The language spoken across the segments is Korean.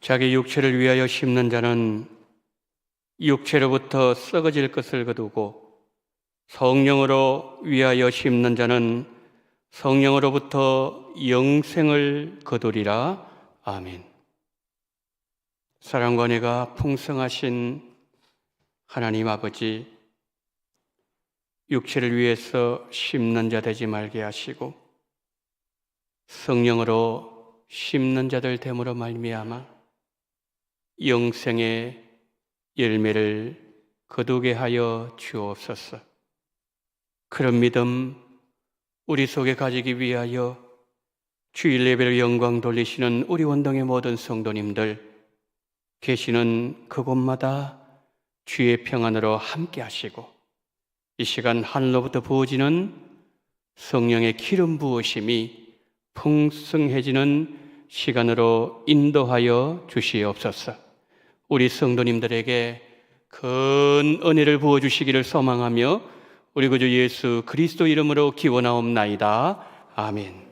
자기 육체를 위하여 심는 자는 육체로부터 썩어질 것을 거두고 성령으로 위하여 심는 자는 성령으로부터 영생을 거두리라. 아멘. 사랑과 은혜가 풍성하신 하나님 아버지, 육체를 위해서 심는 자 되지 말게 하시고 성령으로 심는 자들 됨으로 말미암아 영생의 열매를 거두게 하여 주옵소서. 그런 믿음 우리 속에 가지기 위하여 주일 예배를 영광 돌리시는 우리 원동의 모든 성도님들 계시는 그곳마다 주의 평안으로 함께 하시고 이 시간 하늘로부터 부어지는 성령의 기름 부으심이 풍성해지는 시간으로 인도하여 주시옵소서. 우리 성도님들에게 큰 은혜를 부어주시기를 소망하며 우리 구주 예수 그리스도 이름으로 기원하옵나이다. 아멘.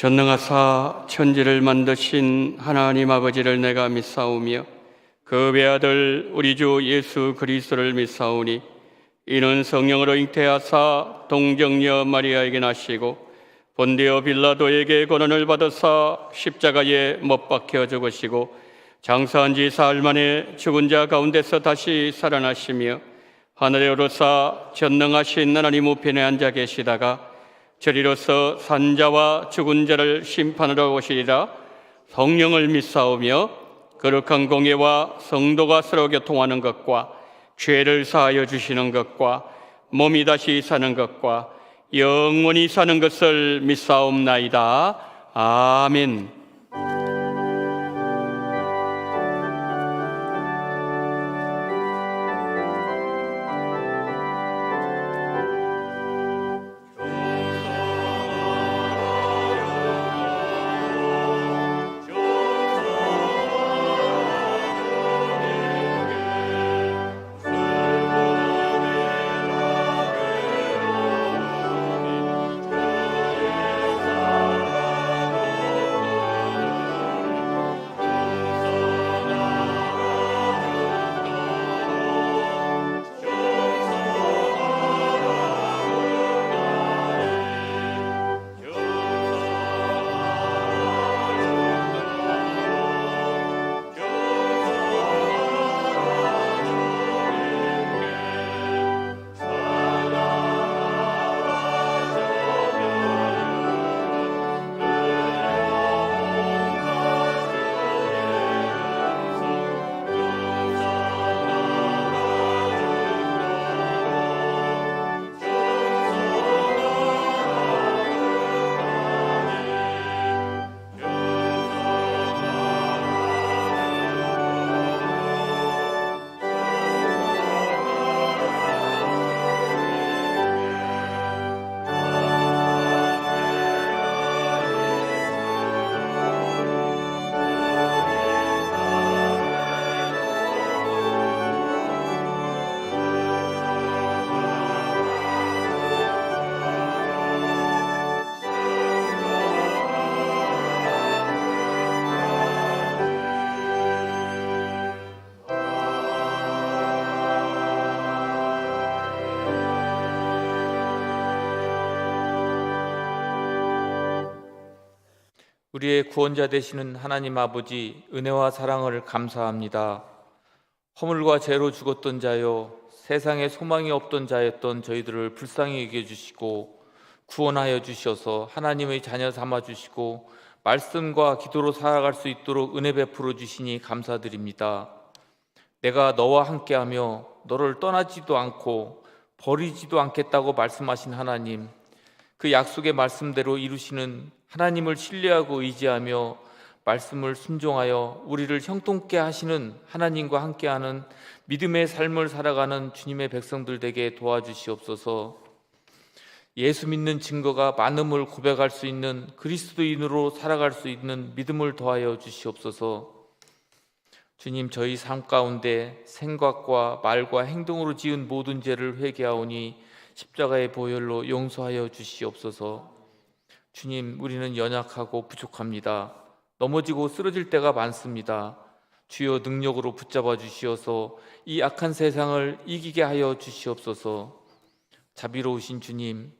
전능하사 천지를 만드신 하나님 아버지를 내가 믿사오며 그 외아들 우리 주 예수 그리스도를 믿사오니 이는 성령으로 잉태하사 동정녀 마리아에게 나시고 본디오 빌라도에게 고난을 받으사 십자가에 못 박혀 죽으시고 장사한 지 사흘 만에 죽은 자 가운데서 다시 살아나시며 하늘에 오르사 전능하신 하나님 우편에 앉아 계시다가 저리로서 산자와 죽은 자를 심판하러 오시리라. 성령을 믿사오며 거룩한 공예와 성도가 서로 교통하는 것과 죄를 사하여 주시는 것과 몸이 다시 사는 것과 영원히 사는 것을 믿사옵나이다. 아멘. 우리의 구원자 되시는 하나님 아버지, 은혜와 사랑을 감사합니다. 허물과 죄로 죽었던 자여, 세상에 소망이 없던 자였던 저희들을 불쌍히 여겨주시고 구원하여 주셔서 하나님의 자녀 삼아주시고 말씀과 기도로 살아갈 수 있도록 은혜 베풀어 주시니 감사드립니다. 내가 너와 함께하며 너를 떠나지도 않고 버리지도 않겠다고 말씀하신 하나님, 그 약속의 말씀대로 이루시는 하나님을 신뢰하고 의지하며 말씀을 순종하여 우리를 형통케 하시는 하나님과 함께하는 믿음의 삶을 살아가는 주님의 백성들 되게 도와주시옵소서. 예수 믿는 증거가 많음을 고백할 수 있는 그리스도인으로 살아갈 수 있는 믿음을 더하여 주시옵소서. 주님, 저희 삶 가운데 생각과 말과 행동으로 지은 모든 죄를 회개하오니 십자가의 보혈로 용서하여 주시옵소서. 주님, 우리는 연약하고 부족합니다. 넘어지고 쓰러질 때가 많습니다. 주여, 능력으로 붙잡아 주시어서 이 악한 세상을 이기게 하여 주시옵소서. 자비로우신 주님,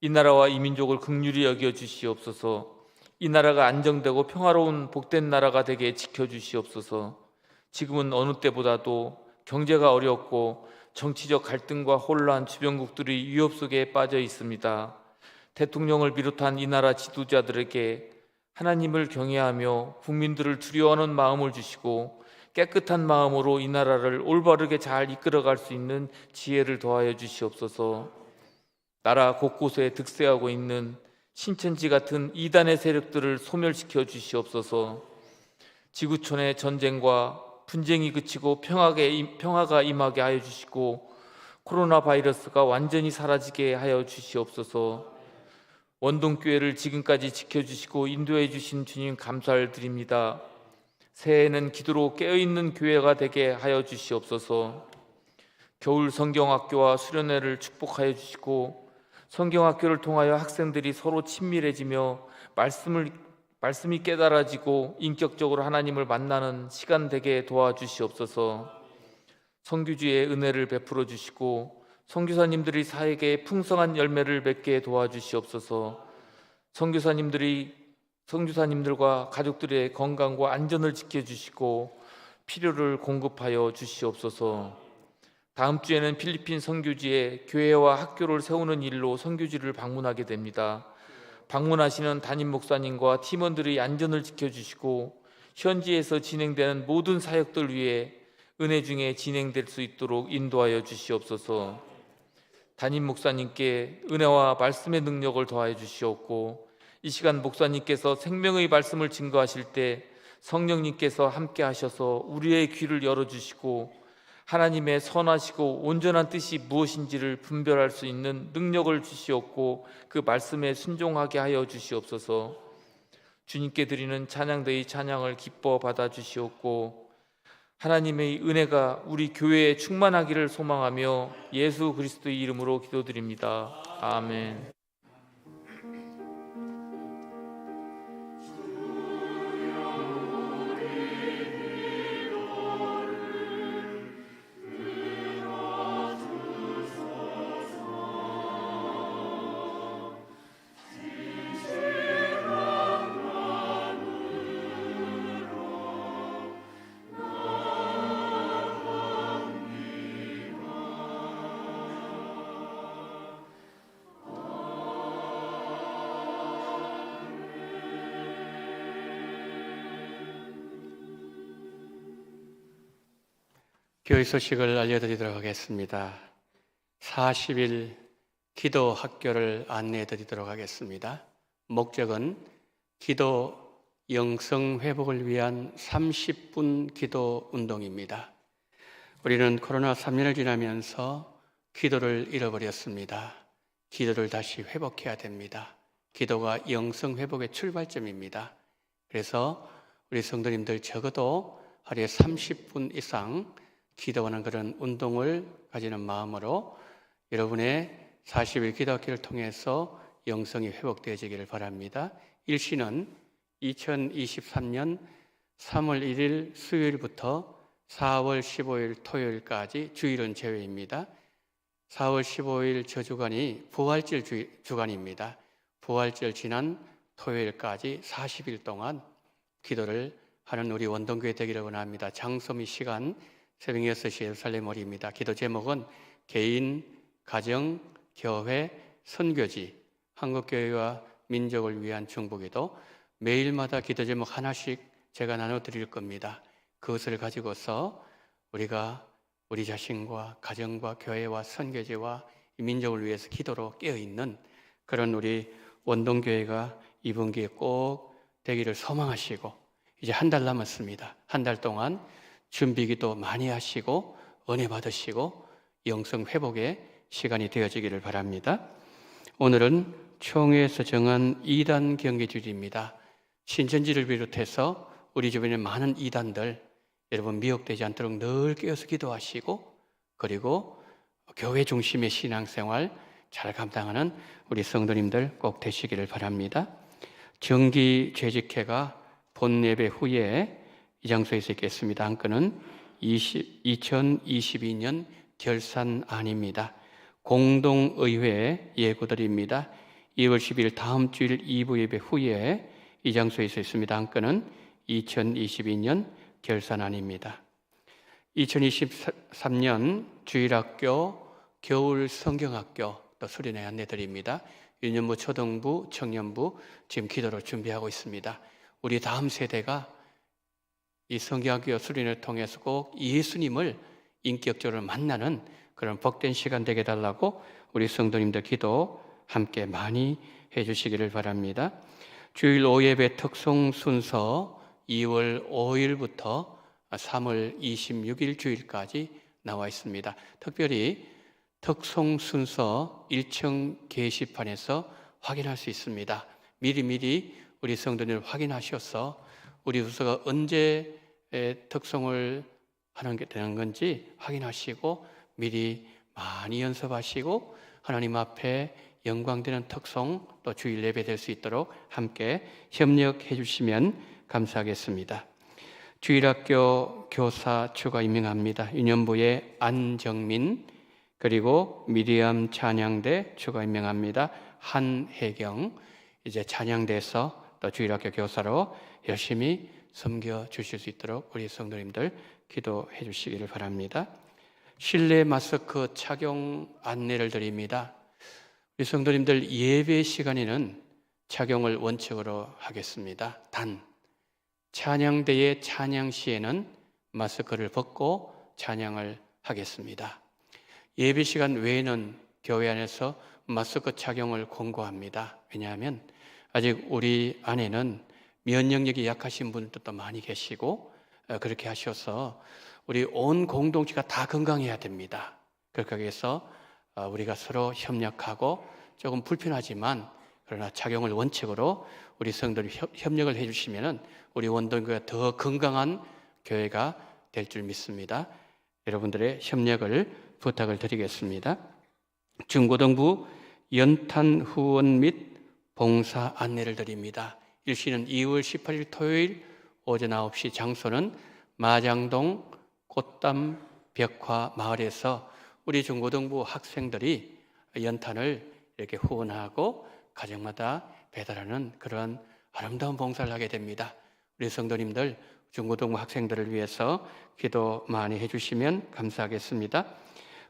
이 나라와 이 민족을 긍휼히 여겨 주시옵소서. 이 나라가 안정되고 평화로운 복된 나라가 되게 지켜주시옵소서. 지금은 어느 때보다도 경제가 어렵고 정치적 갈등과 혼란, 주변국들이 위협 속에 빠져 있습니다. 대통령을 비롯한 이 나라 지도자들에게 하나님을 경외하며 국민들을 두려워하는 마음을 주시고 깨끗한 마음으로 이 나라를 올바르게 잘 이끌어갈 수 있는 지혜를 더하여 주시옵소서. 나라 곳곳에 득세하고 있는 신천지 같은 이단의 세력들을 소멸시켜 주시옵소서. 지구촌의 전쟁과 분쟁이 그치고 평화가 임하게 하여 주시고 코로나 바이러스가 완전히 사라지게 하여 주시옵소서. 원동교회를 지금까지 지켜주시고 인도해 주신 주님 감사를 드립니다. 새해에는 기도로 깨어있는 교회가 되게 하여 주시옵소서. 겨울 성경학교와 수련회를 축복하여 주시고 성경학교를 통하여 학생들이 서로 친밀해지며 말씀이 깨달아지고 인격적으로 하나님을 만나는 시간 되게 도와주시옵소서. 선교주의 은혜를 베풀어 주시고 선교사님들이 사회에 풍성한 열매를 맺게 도와주시옵소서. 선교사님들과 가족들의 건강과 안전을 지켜주시고 필요를 공급하여 주시옵소서. 다음 주에는 필리핀 선교지에 교회와 학교를 세우는 일로 선교지를 방문하게 됩니다. 방문하시는 담임 목사님과 팀원들의 안전을 지켜주시고 현지에서 진행되는 모든 사역들 위해 은혜 중에 진행될 수 있도록 인도하여 주시옵소서. 담임 목사님께 은혜와 말씀의 능력을 더하여 주시옵고 이 시간 목사님께서 생명의 말씀을 증거하실 때 성령님께서 함께 하셔서 우리의 귀를 열어주시고 하나님의 선하시고 온전한 뜻이 무엇인지를 분별할 수 있는 능력을 주시옵고 그 말씀에 순종하게 하여 주시옵소서. 주님께 드리는 찬양대의 찬양을 기뻐 받아 주시옵고 하나님의 은혜가 우리 교회에 충만하기를 소망하며 예수 그리스도의 이름으로 기도드립니다. 아멘. 교회 소식을 알려드리도록 하겠습니다. 40일 기도 학교를 안내해 드리도록 하겠습니다. 목적은 기도 영성 회복을 위한 30분 기도 운동입니다. 우리는 코로나 3년을 지나면서 기도를 잃어버렸습니다. 기도를 다시 회복해야 됩니다. 기도가 영성 회복의 출발점입니다. 그래서 우리 성도님들 적어도 하루에 30분 이상 기도하는 그런 운동을 가지는 마음으로 여러분의 40일 기도학기를 통해서 영성이 회복되어지기를 바랍니다. 일시는 2023년 3월 1일 수요일부터 4월 15일 토요일까지 주일은 제외입니다. 4월 15일 저 주간이 부활절 주간입니다. 부활절 지난 토요일까지 40일 동안 기도를 하는 우리 원동교회 되기를 원합니다. 장소 및 시간 새벽 6시 예루살렘월입니다. 기도 제목은 개인, 가정, 교회, 선교지, 한국교회와 민족을 위한 중보기도. 매일마다 기도 제목 하나씩 제가 나눠드릴 겁니다. 그것을 가지고서 우리가 우리 자신과 가정과 교회와 선교지와 이 민족을 위해서 기도로 깨어있는 그런 우리 원동교회가 이번 기회에 꼭 되기를 소망하시고, 이제 한 달 남았습니다. 한 달 동안 준비기도 많이 하시고 은혜 받으시고 영성 회복의 시간이 되어지기를 바랍니다. 오늘은 총회에서 정한 2단 경계주일입니다. 신천지를 비롯해서 우리 주변에 많은 이단들, 여러분 미혹되지 않도록 늘 깨어서 기도하시고, 그리고 교회 중심의 신앙생활 잘 감당하는 우리 성도님들 꼭 되시기를 바랍니다. 정기 재직회가 본 예배 후에 이 장소에서 있겠습니다. 안건은 2022년 결산안입니다. 공동의회 예고드립니다. 2월 10일 다음 주일 2부 예배 후에 이 장소에서 있습니다. 안건은 2022년 결산안입니다. 2023년 주일학교, 겨울 성경학교 또 수련회 안내드립니다. 유년부, 초등부, 청년부 지금 기도로 준비하고 있습니다. 우리 다음 세대가 이 성경학교 수련회를 통해서 꼭 예수님을 인격적으로 만나는 그런 복된 시간 되게 해달라고 우리 성도님들 기도 함께 많이 해주시기를 바랍니다. 주일 5예배 특송 순서 2월 5일부터 3월 26일 주일까지 나와 있습니다. 특별히 특송 순서 1층 게시판에서 확인할 수 있습니다. 미리미리 우리 성도님을 확인하셔서 우리 부서가 언제 특송을 하는 게 되는 건지 확인하시고 미리 많이 연습하시고 하나님 앞에 영광되는 특송 또 주일 예배 될 수 있도록 함께 협력해 주시면 감사하겠습니다. 주일학교 교사 추가 임명합니다. 유년부의 안정민, 그리고 미리암 찬양대 추가 임명합니다. 한혜경, 이제 찬양대에서 또 주일학교 교사로 열심히 섬겨 주실 수 있도록 우리 성도님들 기도해 주시기를 바랍니다. 실내 마스크 착용 안내를 드립니다. 우리 성도님들 예배 시간에는 착용을 원칙으로 하겠습니다. 단 찬양대의 찬양 시에는 마스크를 벗고 찬양을 하겠습니다. 예배 시간 외에는 교회 안에서 마스크 착용을 권고합니다. 왜냐하면 아직 우리 안에는 면역력이 약하신 분들도 많이 계시고 그렇게 하셔서 우리 온 공동체가 다 건강해야 됩니다. 그렇게 해서 우리가 서로 협력하고 조금 불편하지만 그러나 착용을 원칙으로 우리 성도들이 협력을 해주시면 우리 원동교회가 더 건강한 교회가 될 줄 믿습니다. 여러분들의 협력을 부탁을 드리겠습니다. 중고등부 연탄 후원 및 봉사 안내를 드립니다. 일시는 2월 18일 토요일 오전 9시, 장소는 마장동 꽃담 벽화 마을에서 우리 중고등부 학생들이 연탄을 이렇게 후원하고 가정마다 배달하는 그런 아름다운 봉사를 하게 됩니다. 우리 성도님들 중고등부 학생들을 위해서 기도 많이 해주시면 감사하겠습니다.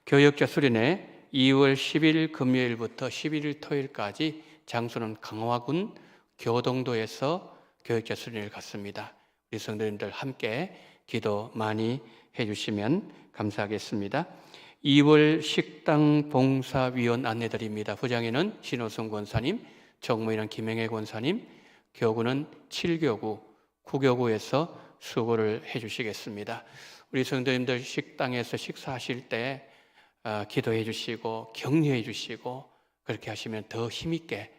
교역자 수련회 2월 10일 금요일부터 11일 토요일까지, 장소는 강화군 교동도에서 교역자 수련회를 갖습니다. 우리 성도님들 함께 기도 많이 해주시면 감사하겠습니다. 2월 식당 봉사위원 안내드립니다. 부장에는 신호성 권사님, 정무위는 김영애 권사님, 교구는 7교구, 9교구에서 수고를 해주시겠습니다. 우리 성도님들 식당에서 식사하실 때 기도해 주시고 격려해 주시고 그렇게 하시면 더 힘있게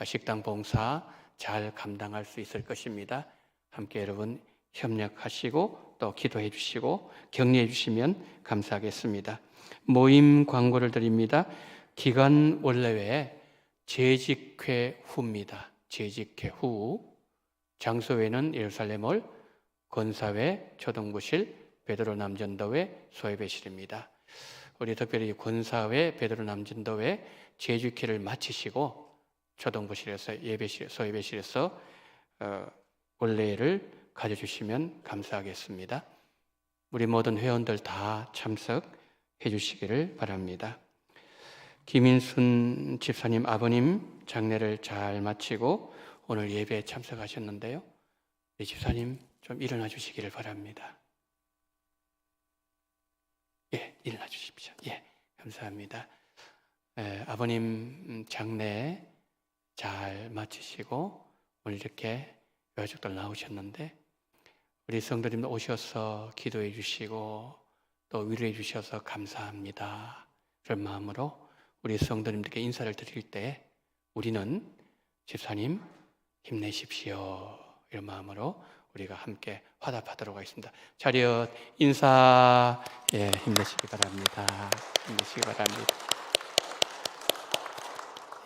식당 봉사 잘 감당할 수 있을 것입니다. 함께 여러분 협력하시고 또 기도해 주시고 격려해 주시면 감사하겠습니다. 모임 광고를 드립니다. 기간 원래외에 재직회 후입니다. 재직회 후, 장소회는 예루살렘홀, 권사회, 초등부실, 베드로 남전도회, 소예배실입니다. 우리 특별히 권사회, 베드로 남전도회 재직회를 마치시고 초등부실에서 예배실, 소예배실에서 원래를 가져주시면 감사하겠습니다. 우리 모든 회원들 다 참석해 주시기를 바랍니다. 김인순 집사님 아버님 장례를 잘 마치고 오늘 예배에 참석하셨는데요. 이 집사님 좀 일어나 주시기를 바랍니다. 예, 일어나 주십시오. 예, 감사합니다. 아버님 장례 잘 마치시고 오늘 이렇게 가족들 나오셨는데 우리 성도님들 오셔서 기도해 주시고 또 위로해 주셔서 감사합니다. 그런 마음으로 우리 성도님들께 인사를 드릴 때 우리는 집사님 힘내십시오. 이런 마음으로 우리가 함께 화답하도록 하겠습니다. 차렷 인사. 예, 힘내시기 바랍니다. 힘내시기 바랍니다.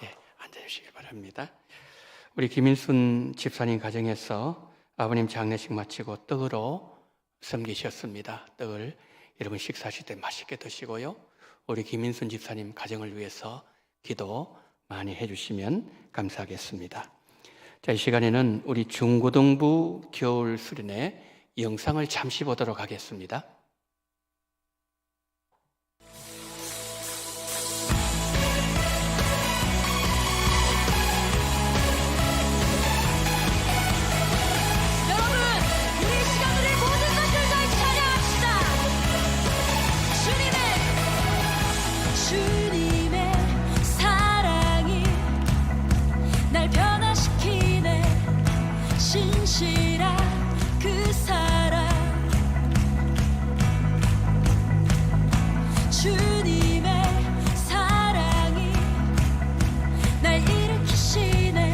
예, 앉아주시기 바랍니다. 우리 김인순 집사님 가정에서 아버님 장례식 마치고 떡으로 섬기셨습니다. 떡을 여러분 식사하실 때 맛있게 드시고요. 우리 김인순 집사님 가정을 위해서 기도 많이 해주시면 감사하겠습니다. 자, 이 시간에는 우리 중고등부 겨울 수련회 영상을 잠시 보도록 하겠습니다. 신실한 그 사랑 주님의 사랑이 날 일으키시네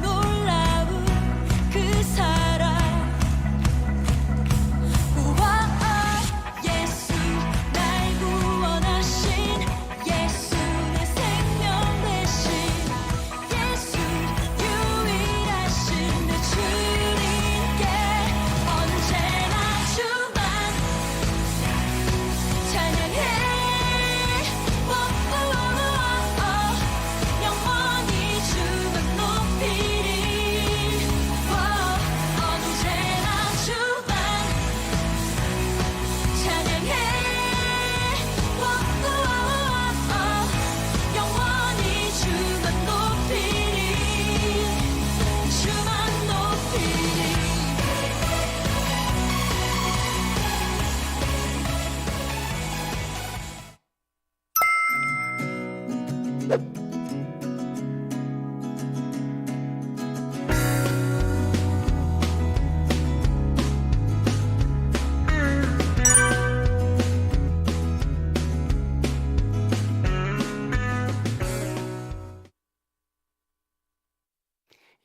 놀라운 그 사랑 우와 예수 날 구원하신 예수 내 생명 대신 예수 유일하신 내 주님께 언제나 주만 찬양해 영원히 주만 높이리 언제나 주만 찬양해 영원히 주만 높이리 주만 높이리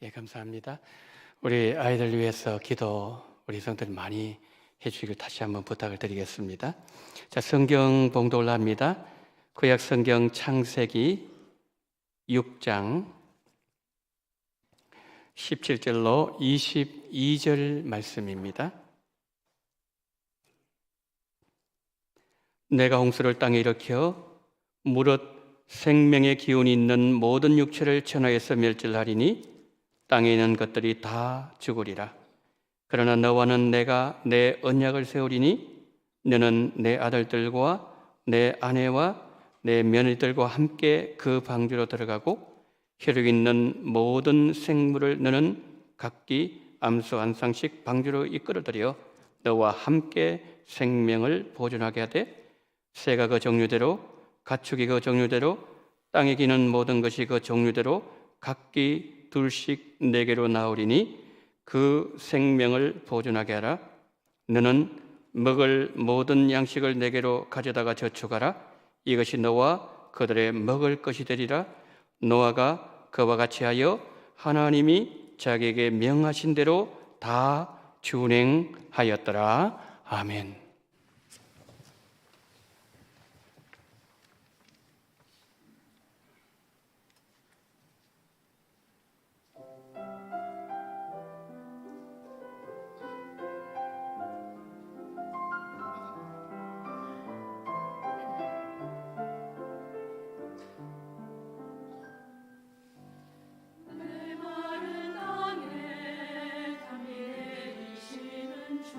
예, 감사합니다. 우리 아이들 위해서 기도 우리 성도들 많이 해주시길 다시 한번 부탁을 드리겠습니다. 자, 성경 봉독 올라갑니다. 구약 성경 창세기 6장 17절로 22절 말씀입니다. 내가 홍수를 땅에 일으켜 무릇 생명의 기운이 있는 모든 육체를 천하에서 멸절하리니 땅에 있는 것들이 다 죽으리라. 그러나 너와는 내가 내 언약을 세우리니 너는 내 아들들과 내 아내와 내 며느리들과 함께 그 방주로 들어가고 혈육 있는 모든 생물을 너는 각기 암수 한 쌍씩 방주로 이끌어들여 너와 함께 생명을 보존하게 하되 새가 그 종류대로 가축이 그 종류대로 땅에 기는 모든 것이 그 종류대로 각기 둘씩 내게로 나오리니 그 생명을 보존하게 하라. 너는 먹을 모든 양식을 내게로 가져다가 저축하라. 이것이 너와 그들의 먹을 것이 되리라. 노아가 그와 같이 하여 하나님이 자기에게 명하신 대로 다 준행하였더라. 아멘. 메마른 땅에 담이 내리시는 주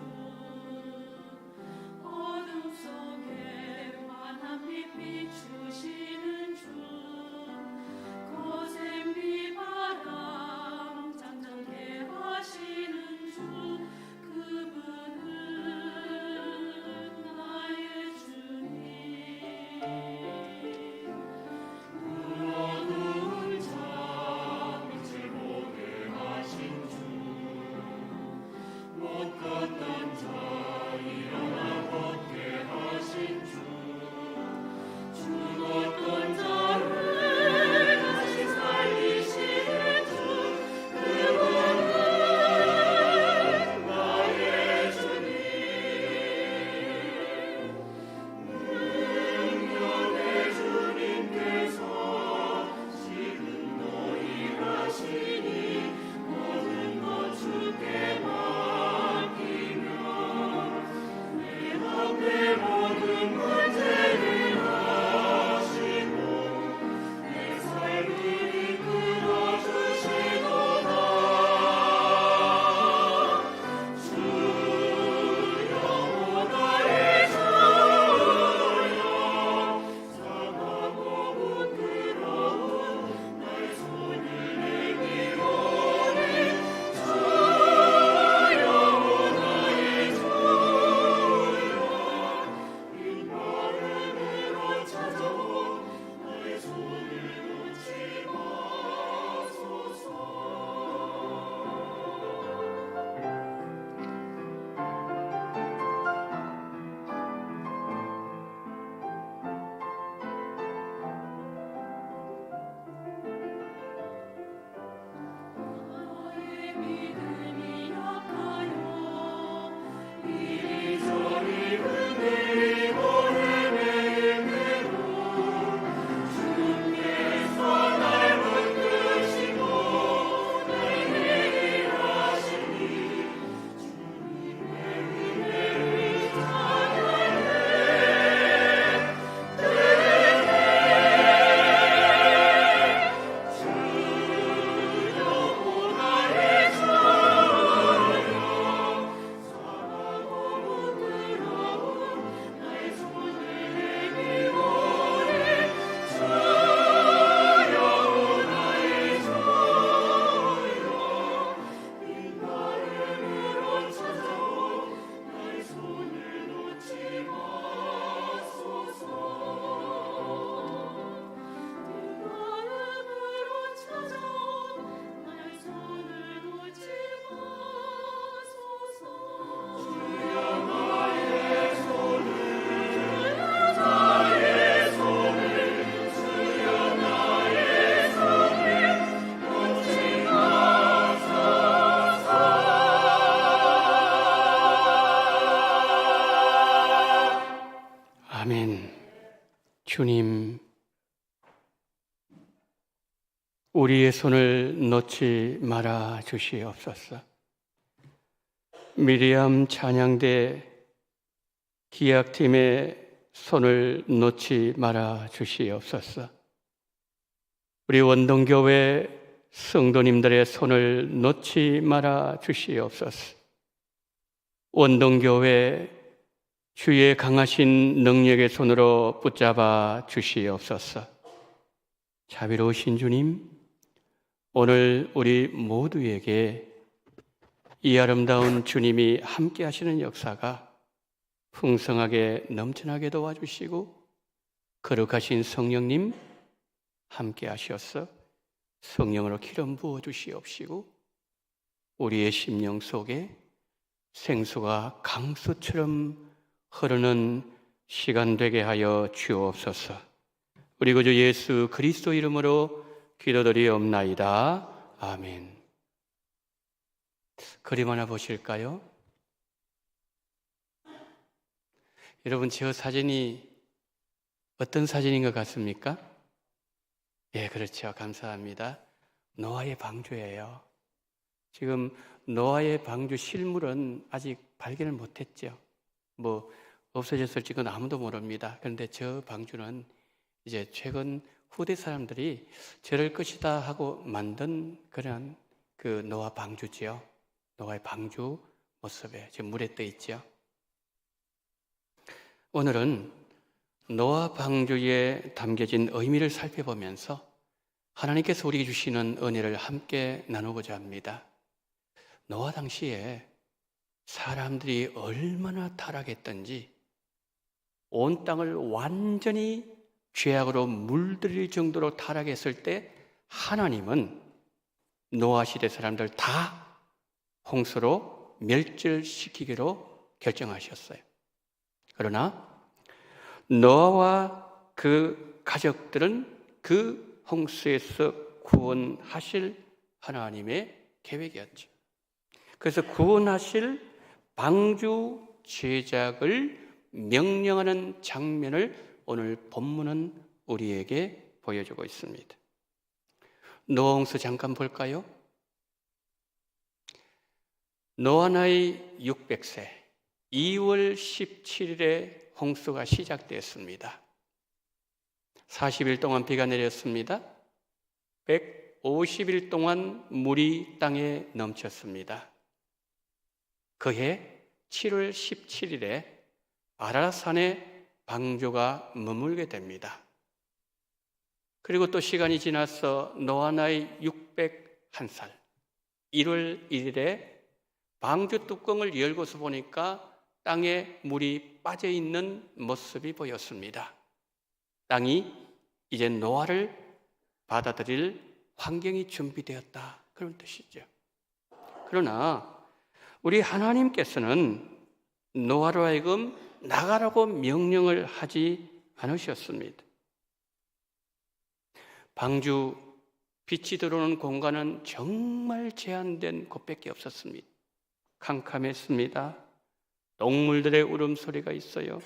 아멘. 주님, 우리의 손을 놓지 말아 주시옵소서. 미리암 찬양대 기악팀의 손을 놓지 말아 주시옵소서. 우리 원동교회 성도님들의 손을 놓지 말아 주시옵소서. 원동교회 주의 강하신 능력의 손으로 붙잡아 주시옵소서. 자비로우신 주님, 오늘 우리 모두에게 이 아름다운 주님이 함께 하시는 역사가 풍성하게 넘쳐나게 도와주시고 거룩하신 성령님 함께 하셔서 성령으로 기름 부어 주시옵시고 우리의 심령 속에 생수가 강수처럼 흐르는 시간 되게 하여 주옵소서. 우리 구주 예수 그리스도 이름으로 기도드리옵나이다. 아멘. 그림 하나 보실까요? 여러분, 저 사진이 어떤 사진인 것 같습니까? 예, 그렇죠. 감사합니다. 노아의 방주예요. 지금 노아의 방주 실물은 아직 발견을 못했죠. 뭐 없어졌을지 그건 아무도 모릅니다. 그런데 저 방주는 이제 최근 후대 사람들이 저럴 것이다 하고 만든 그런 그 노아 방주지요. 노아의 방주 모습에 지금 물에 떠 있죠. 오늘은 노아 방주에 담겨진 의미를 살펴보면서 하나님께서 우리에게 주시는 은혜를 함께 나누고자 합니다. 노아 당시에 사람들이 얼마나 타락했던지 온 땅을 완전히 죄악으로 물들일 정도로 타락했을 때 하나님은 노아 시대 사람들 다 홍수로 멸절시키기로 결정하셨어요. 그러나 노아와 그 가족들은 그 홍수에서 구원하실 하나님의 계획이었죠. 그래서 구원하실 방주 제작을 명령하는 장면을 오늘 본문은 우리에게 보여주고 있습니다. 노아 홍수 잠깐 볼까요? 노아 나이 600세 2월 17일에 홍수가 시작되었습니다. 40일 동안 비가 내렸습니다. 150일 동안 물이 땅에 넘쳤습니다. 그해 7월 17일에 아라산에 방주가 머물게 됩니다. 그리고 또 시간이 지나서 노아 나이 601살 1월 1일에 방주 뚜껑을 열고서 보니까 땅에 물이 빠져있는 모습이 보였습니다. 땅이 이제 노아를 받아들일 환경이 준비되었다, 그런 뜻이죠. 그러나 우리 하나님께서는 노아로 하여금 나가라고 명령을 하지 않으셨습니다. 방주 빛이 들어오는 공간은 정말 제한된 곳밖에 없었습니다. 캄캄했습니다. 동물들의 울음소리가 있어요.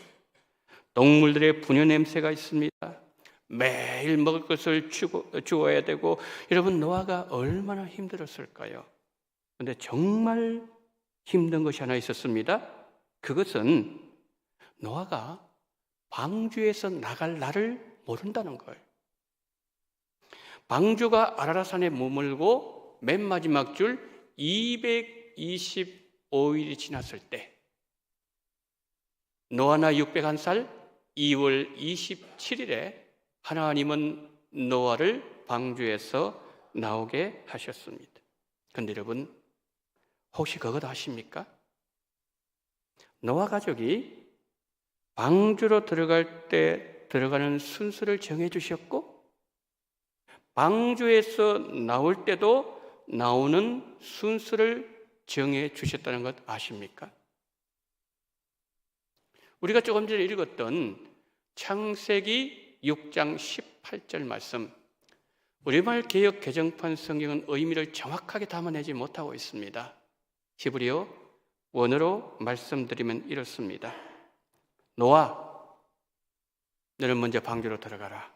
동물들의 분유 냄새가 있습니다. 매일 먹을 것을 주어야 되고, 여러분 노아가 얼마나 힘들었을까요? 그런데 정말 힘든 것이 하나 있었습니다. 그것은 노아가 방주에서 나갈 날을 모른다는 거예요. 방주가 아라라산에 머물고 맨 마지막 줄 225일이 지났을 때 노아 나이 601살 2월 27일에 하나님은 노아를 방주에서 나오게 하셨습니다. 그런데 여러분, 혹시 그것 아십니까? 노아 가족이 방주로 들어갈 때 들어가는 순서를 정해 주셨고, 방주에서 나올 때도 나오는 순서를 정해 주셨다는 것 아십니까? 우리가 조금 전에 읽었던 창세기 6장 18절 말씀, 우리말 개역 개정판 성경은 의미를 정확하게 담아내지 못하고 있습니다. 히브리어 원어로 말씀드리면 이렇습니다. 노아, 너는 먼저 방주로 들어가라.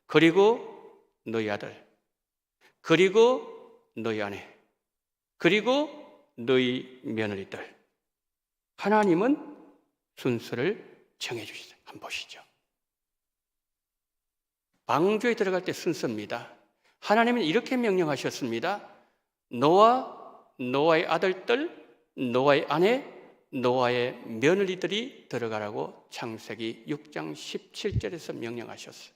그리고 너희 아들, 그리고 너희 아내, 그리고 너희 며느리들. 하나님은 순서를 정해주시죠. 한번 보시죠. 방주에 들어갈 때 순서입니다. 하나님은 이렇게 명령하셨습니다. 너와 너와의 아들들, 너와의 아내, 너와의 며느리들이 들어가라고 창세기 6장 17절에서 명령하셨어요.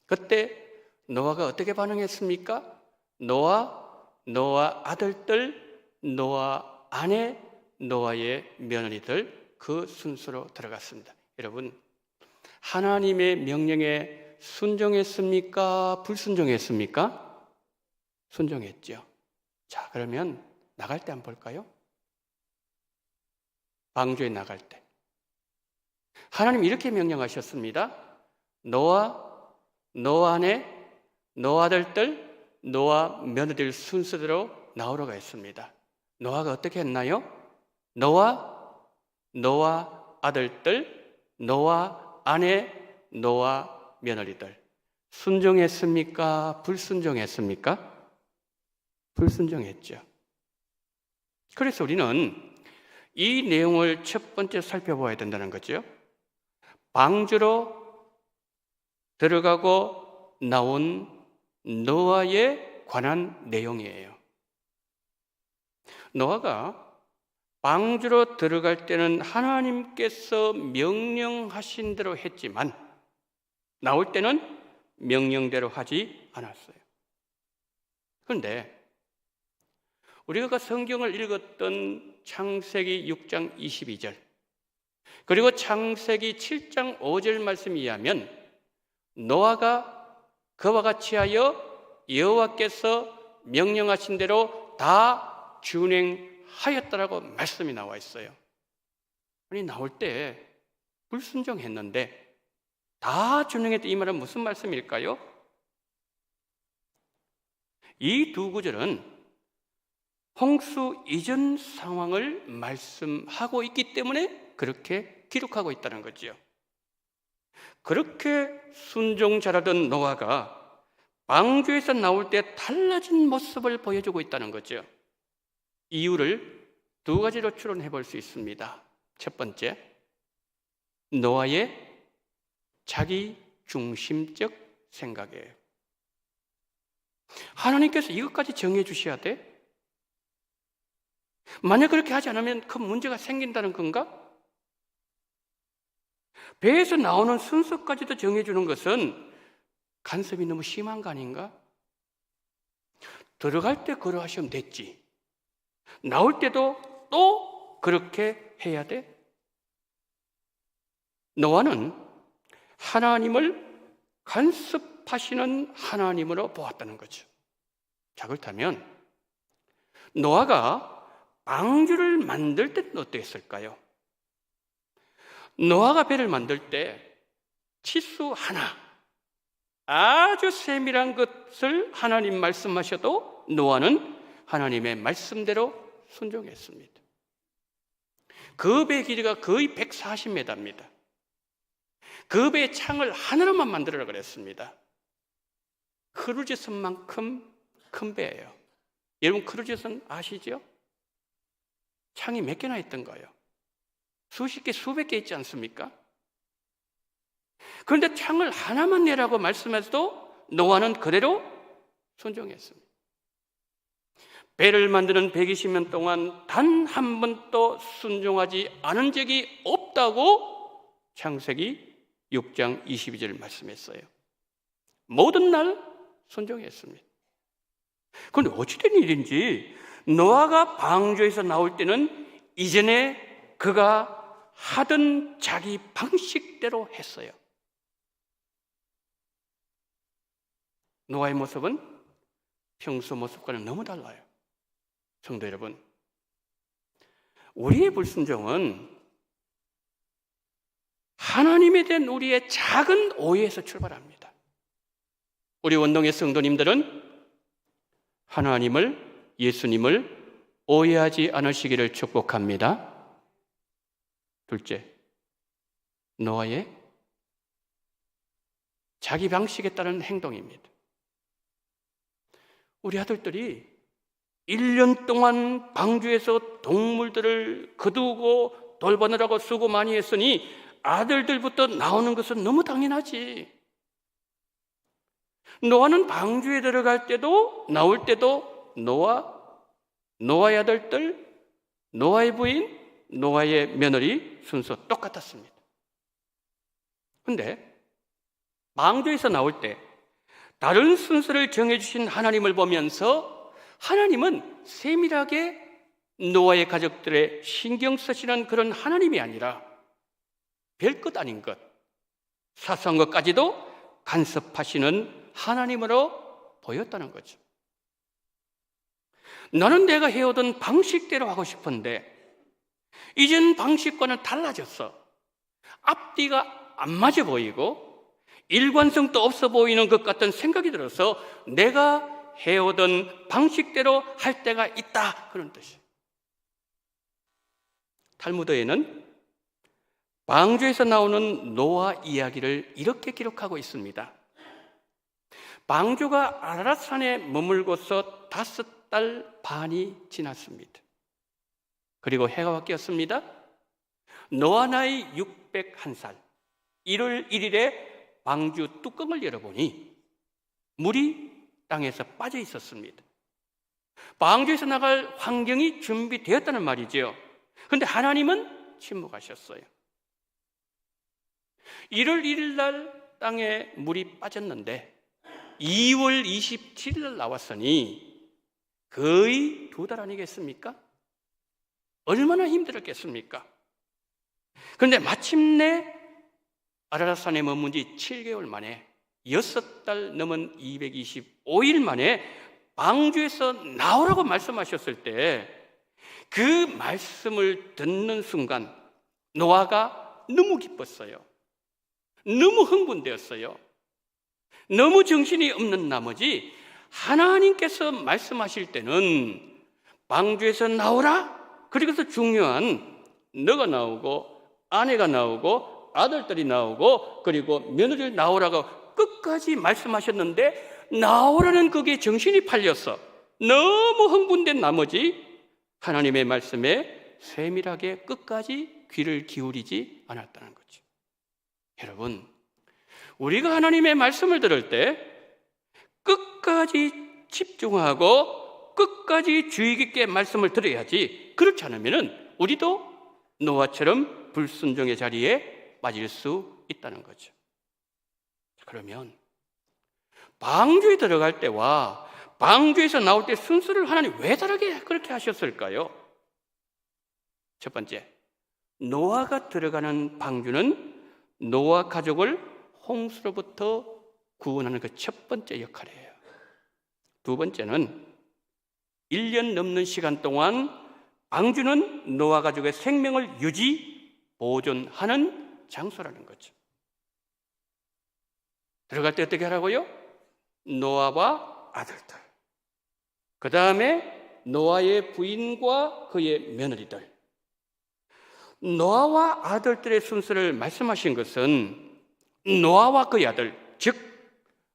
그때 노아가 어떻게 반응했습니까? 너와 아들들, 너와 아내, 너와의 며느리들, 그 순서로 들어갔습니다. 여러분, 하나님의 명령에 순종했습니까? 불순종했습니까? 순종했죠. 자, 그러면 나갈 때 한번 볼까요? 방주에 나갈 때 하나님 이렇게 명령하셨습니다. 너와 아내, 너 아들들, 너와 며느리들 순서대로 나오라고 했습니다. 노아가 어떻게 했나요? 너와 아들들, 너와 아내, 너와 며느리들. 순종했습니까? 불순종했습니까? 불순종했죠. 그래서 우리는 이 내용을 첫 번째 살펴봐야 된다는 거죠. 방주로 들어가고 나온 노아에 관한 내용이에요. 노아가 방주로 들어갈 때는 하나님께서 명령하신 대로 했지만 나올 때는 명령대로 하지 않았어요. 그런데 우리가 성경을 읽었던 창세기 6장 22절 그리고 창세기 7장 5절 말씀에 의하면 노아가 그와 같이 하여 여호와께서 명령하신 대로 다 준행하였다라고 말씀이 나와 있어요. 아니, 나올 때 불순종했는데 다 준행했다, 이 말은 무슨 말씀일까요? 이 두 구절은 홍수 이전 상황을 말씀하고 있기 때문에 그렇게 기록하고 있다는 거죠. 그렇게 순종 잘하던 노아가 방주에서 나올 때 달라진 모습을 보여주고 있다는 거죠. 이유를 두 가지로 추론해 볼 수 있습니다. 첫 번째, 노아의 자기 중심적 생각이에요. 하나님께서 이것까지 정해 주셔야 돼? 만약 그렇게 하지 않으면 큰 문제가 생긴다는 건가? 배에서 나오는 순서까지도 정해주는 것은 간섭이 너무 심한 거 아닌가? 들어갈 때 그러하시면 됐지. 나올 때도 또 그렇게 해야 돼? 노아는 하나님을 간섭하시는 하나님으로 보았다는 거죠. 자, 그렇다면 노아가 방주를 만들 때는 어땠을까요? 노아가 배를 만들 때 치수 하나, 아주 세밀한 것을 하나님 말씀하셔도 노아는 하나님의 말씀대로 순종했습니다. 그 배 길이가 거의 140m입니다. 그 배의 창을 하나로만 만들어라 그랬습니다. 크루즈선만큼 큰 배예요. 여러분, 크루즈선 아시죠? 창이 몇 개나 있던 거예요. 수십 개, 수백 개 있지 않습니까? 그런데 창을 하나만 내라고 말씀해서도 노아는 그대로 순종했습니다. 배를 만드는 120년 동안 단 한 번도 순종하지 않은 적이 없다고 창세기 6장 22절 말씀했어요. 모든 날 순종했습니다. 그런데 어찌된 일인지 노아가 방주에서 나올 때는 이전에 그가 하던 자기 방식대로 했어요. 노아의 모습은 평소 모습과는 너무 달라요. 성도 여러분, 우리의 불순종은 하나님에 대한 우리의 작은 오해에서 출발합니다. 우리 원동의 성도님들은 하나님을, 예수님을 오해하지 않으시기를 축복합니다. 둘째, 노아의 자기 방식에 따른 행동입니다. 우리 아들들이 1년 동안 방주에서 동물들을 거두고 돌보느라고 수고 많이 했으니 아들들부터 나오는 것은 너무 당연하지. 노아는 방주에 들어갈 때도 나올 때도 노아의 아들들, 노아의 부인, 노아의 며느리 순서 똑같았습니다. 그런데 방주에서 나올 때 다른 순서를 정해주신 하나님을 보면서 하나님은 세밀하게 노아의 가족들의 신경 쓰시는 그런 하나님이 아니라 별것 아닌 것, 사소한 것까지도 간섭하시는 하나님으로 보였다는 거죠. 나는 내가 해오던 방식대로 하고 싶은데 이젠 방식과는 달라졌어. 앞뒤가 안 맞아 보이고 일관성도 없어 보이는 것 같은 생각이 들어서 내가 해오던 방식대로 할 때가 있다, 그런 뜻이에요. 탈무드에는 방주에서 나오는 노아 이야기를 이렇게 기록하고 있습니다. 방주가 아라랏산에 머물고서 5달 반이 지났습니다. 그리고 해가 바뀌었습니다. 노아 나이 601살 1월 1일에 방주 뚜껑을 열어보니 물이 땅에서 빠져 있었습니다. 방주에서 나갈 환경이 준비되었다는 말이죠. 그런데 하나님은 침묵하셨어요. 1월 1일 날 땅에 물이 빠졌는데 2월 27일 날 나왔으니 거의 2달 아니겠습니까? 얼마나 힘들었겠습니까? 그런데 마침내 아라랏산에 머문 지 7개월 만에 6달 넘은 225일 만에 방주에서 나오라고 말씀하셨을 때 그 말씀을 듣는 순간 노아가 너무 기뻤어요. 너무 흥분되었어요. 너무 정신이 없는 나머지 하나님께서 말씀하실 때는 방주에서 나오라. 그리고서 중요한 너가 나오고 아내가 나오고 아들들이 나오고 그리고 며느리를 나오라고 끝까지 말씀하셨는데 나오라는 그게 정신이 팔렸어. 너무 흥분된 나머지 하나님의 말씀에 세밀하게 끝까지 귀를 기울이지 않았다는 거죠. 여러분, 우리가 하나님의 말씀을 들을 때 끝까지 집중하고 끝까지 주의 깊게 말씀을 들어야지. 그렇지 않으면 우리도 노아처럼 불순종의 자리에 빠질 수 있다는 거죠. 그러면 방주에 들어갈 때와 방주에서 나올 때 순서를 하나님 왜 다르게 그렇게 하셨을까요? 첫 번째, 노아가 들어가는 방주는 노아 가족을 홍수로부터 구원하는 그 첫 번째 역할이에요. 두 번째는 1년 넘는 시간 동안 방주는 노아 가족의 생명을 유지, 보존하는 장소라는 거죠. 들어갈 때 어떻게 하라고요? 노아와 아들들, 그 다음에 노아의 부인과 그의 며느리들. 노아와 아들들의 순서를 말씀하신 것은 노아와 그의 아들, 즉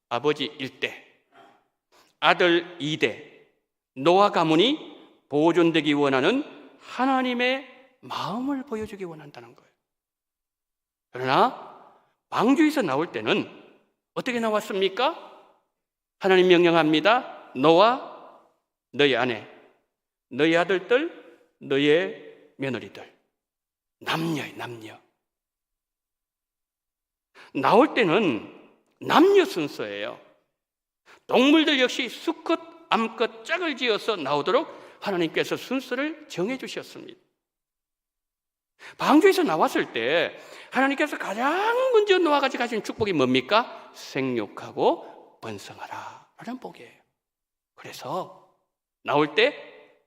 아버지 1대, 아들 2대, 노아 가문이 보존되기 원하는 하나님의 마음을 보여주기 원한다는 거예요. 그러나 방주에서 나올 때는 어떻게 나왔습니까? 하나님 명령합니다. 노아, 너희 아내, 너희 아들들, 너희 며느리들. 남녀예요, 남녀. 나올 때는 남녀 순서예요. 동물들 역시 수컷, 암컷, 짝을 지어서 나오도록 하나님께서 순서를 정해 주셨습니다. 방주에서 나왔을 때 하나님께서 가장 먼저 노아가 가진 축복이 뭡니까? 생육하고 번성하라 라는 복이에요. 그래서 나올 때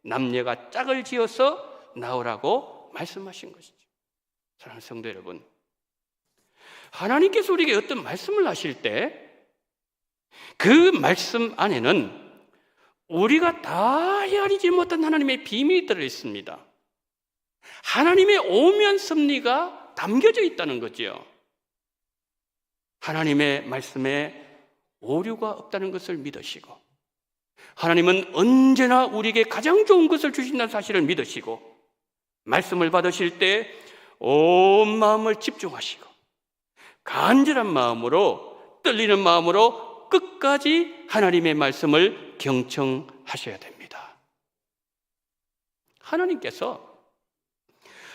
남녀가 짝을 지어서 나오라고 말씀하신 것이죠. 사랑하는 성도 여러분, 하나님께서 우리에게 어떤 말씀을 하실 때 그 말씀 안에는 우리가 다 헤아리지 못한 하나님의 비밀이 들어 있습니다. 하나님의 오묘한 섭리가 담겨져 있다는 거죠. 하나님의 말씀에 오류가 없다는 것을 믿으시고, 하나님은 언제나 우리에게 가장 좋은 것을 주신다는 사실을 믿으시고, 말씀을 받으실 때 온 마음을 집중하시고 간절한 마음으로, 떨리는 마음으로 끝까지 하나님의 말씀을 경청하셔야 됩니다. 하나님께서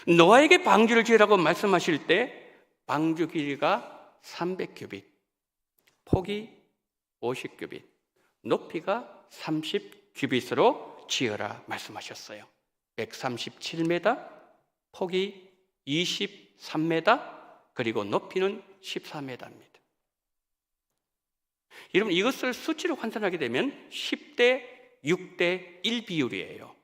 노아에게 방주를 지으라고 말씀하실 때 방주 길이가 300규빗, 폭이 50규빗, 높이가 30규빗으로 지어라 말씀하셨어요. 137m, 폭이 23m, 그리고 높이는 14m입니다. 여러분, 이것을 수치로 환산하게 되면 10대 6대 1 비율이에요.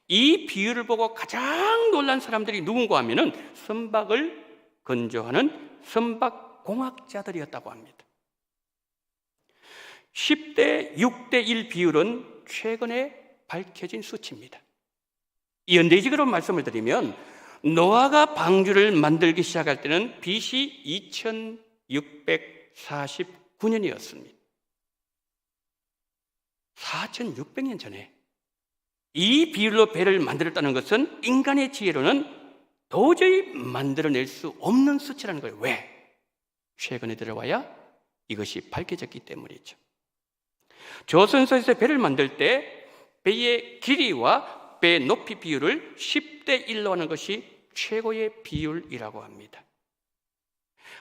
이 비율을 보고 가장 놀란 사람들이 누군가 하면은 선박을 건조하는 선박공학자들이었다고 합니다. 10대 6대 1 비율은 최근에 밝혀진 수치입니다. 연대직으로 말씀을 드리면 노아가 방주를 만들기 시작할 때는 BC 2649년이었습니다. 4600년 전에 이 비율로 배를 만들었다는 것은 인간의 지혜로는 도저히 만들어낼 수 없는 수치라는 거예요. 왜? 최근에 들어와야 이것이 밝혀졌기 때문이죠. 조선소에서 배를 만들 때 배의 길이와 배 높이 비율을 10대 1로 하는 것이 최고의 비율이라고 합니다.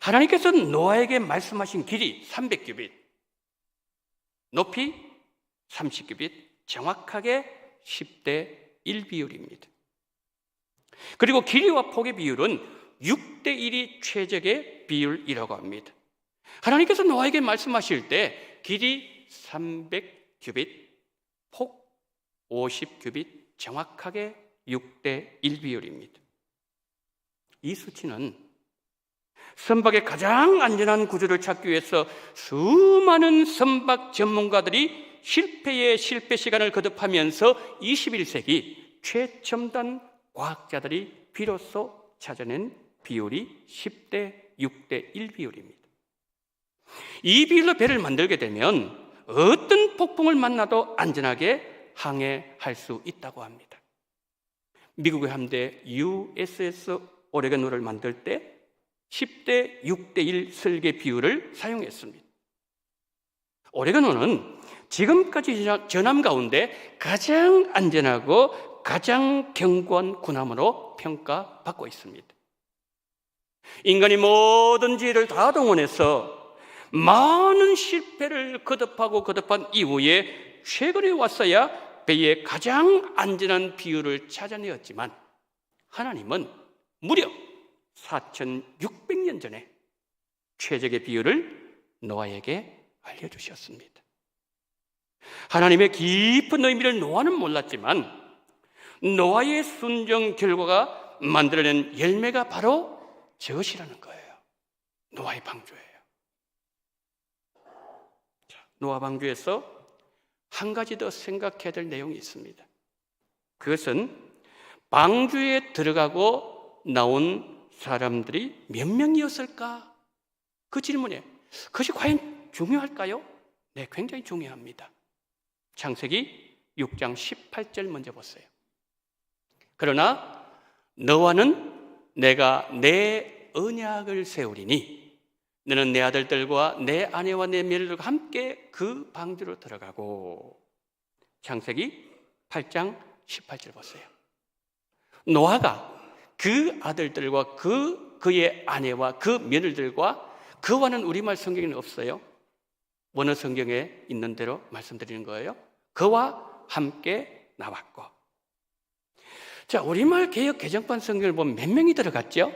하나님께서 노아에게 말씀하신 길이 300규빗, 높이 30규빗, 정확하게 10대 1 비율입니다. 그리고 길이와 폭의 비율은 6대 1이 최적의 비율이라고 합니다. 하나님께서 노아에게 말씀하실 때 길이 300규빗, 폭 50규빗, 정확하게 6대 1 비율입니다. 이 수치는 선박의 가장 안전한 구조를 찾기 위해서 수많은 선박 전문가들이 실패의 실패 시간을 거듭하면서 21세기 최첨단 과학자들이 비로소 찾아낸 비율이 10대 6대 1 비율입니다. 이 비율로 배를 만들게 되면 어떤 폭풍을 만나도 안전하게 항해할 수 있다고 합니다. 미국의 함대 USS 오레곤호를 만들 때 10대 6대 1 설계 비율을 사용했습니다. 오레곤호는 지금까지 전함 가운데 가장 안전하고 가장 견고한 군함으로 평가받고 있습니다. 인간이 모든 지혜를 다 동원해서 많은 실패를 거듭한 이후에 최근에 왔어야 배의 가장 안전한 비율을 찾아내었지만 하나님은 무려 4600년 전에 최적의 비율을 노아에게 알려주셨습니다. 하나님의 깊은 의미를 노아는 몰랐지만 노아의 순종 결과가 만들어낸 열매가 바로 저것이라는 거예요. 노아의 방주예요. 노아 방주에서 한 가지 더 생각해야 될 내용이 있습니다. 그것은 방주에 들어가고 나온 사람들이 몇 명이었을까? 그 질문에 그것이 과연 중요할까요? 네, 굉장히 중요합니다. 창세기 6장 18절 먼저 보세요. 그러나 너와는 내가 내 언약을 세우리니 너는 내 아들들과 내 아내와 내 며느리들과 함께 그 방주로 들어가고. 창세기 8장 18절 보세요. 노아가 그 아들들과 그의 아내와 그 며느리들과, 그와는 우리말 성경에는 없어요. 원어 성경에 있는 대로 말씀드리는 거예요. 그와 함께 나왔고. 자, 우리말 개역 개정판 성경을 보면 몇 명이 들어갔죠?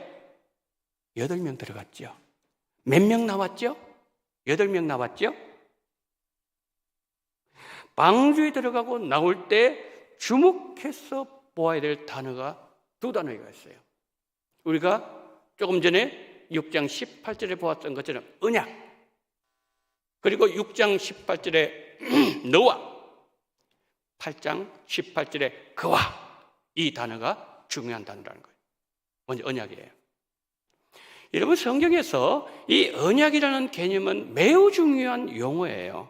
8명 들어갔죠. 몇 명 나왔죠? 8명 나왔죠? 방주에 들어가고 나올 때 주목해서 보아야 될 단어가 2단어가 있어요. 우리가 조금 전에 6장 18절에 보았던 것처럼 언약, 그리고 6장 18절에 너와, 8장 18절에 그와, 이 단어가 중요한 단어라는 거예요. 먼저 언약이에요. 여러분, 성경에서 이 언약이라는 개념은 매우 중요한 용어예요.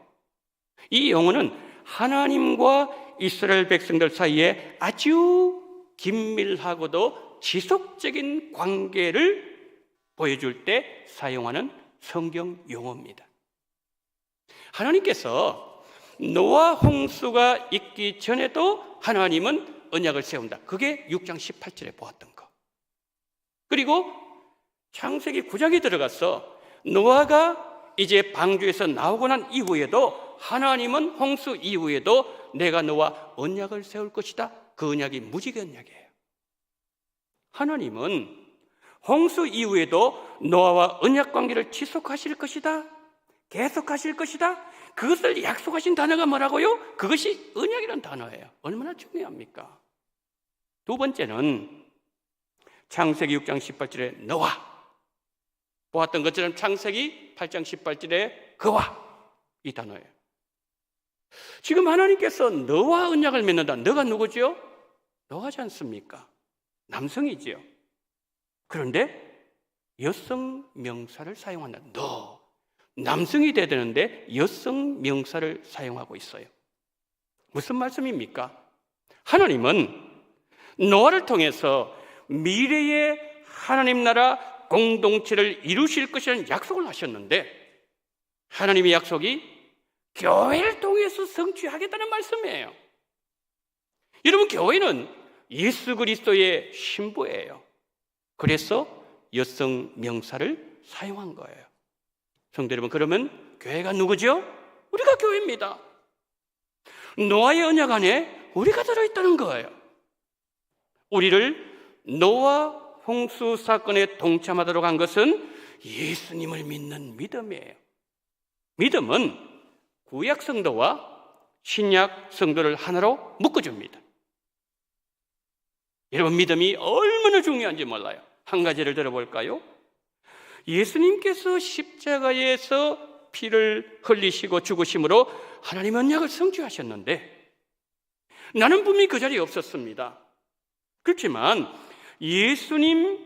이 용어는 하나님과 이스라엘 백성들 사이에 아주 긴밀하고도 지속적인 관계를 보여줄 때 사용하는 성경 용어입니다. 하나님께서 노아 홍수가 있기 전에도 하나님은 언약을 세운다. 그게 6장 18절에 보았던 거. 그리고 창세기 9장에 들어가서 노아가 이제 방주에서 나오고 난 이후에도 하나님은 홍수 이후에도 내가 너와 언약을 세울 것이다. 그 언약이 무지개 언약이에요. 하나님은 홍수 이후에도 노아와 언약 관계를 지속하실 것이다. 계속하실 것이다. 그것을 약속하신 단어가 뭐라고요? 그것이 언약이라는 단어예요. 얼마나 중요합니까? 두 번째는 창세기 6장 18절에 너와, 보았던 것처럼 창세기 8장 18절에 그와, 이 단어예요. 지금 하나님께서 너와 언약을 맺는다. 너가 누구죠? 너하지 않습니까? 남성이지요. 그런데 여성 명사를 사용한다. 너, 남성이 돼야 되는데 여성 명사를 사용하고 있어요. 무슨 말씀입니까? 하나님은 노아를 통해서 미래의 하나님 나라 공동체를 이루실 것이라는 약속을 하셨는데, 하나님의 약속이 교회를 통해서 성취하겠다는 말씀이에요. 여러분, 교회는 예수 그리스도의 신부예요. 그래서 여성 명사를 사용한 거예요. 성도 여러분, 그러면 교회가 누구죠? 우리가 교회입니다. 노아의 언약 안에 우리가 들어있다는 거예요. 우리를 노아 홍수 사건에 동참하도록 한 것은 예수님을 믿는 믿음이에요. 믿음은 구약 성도와 신약 성도를 하나로 묶어줍니다. 여러분, 믿음이 얼마나 중요한지 몰라요. 한 가지를 들어볼까요? 예수님께서 십자가에서 피를 흘리시고 죽으심으로 하나님의 언약을 성취하셨는데, 나는 분명히 그 자리에 없었습니다. 그렇지만 예수님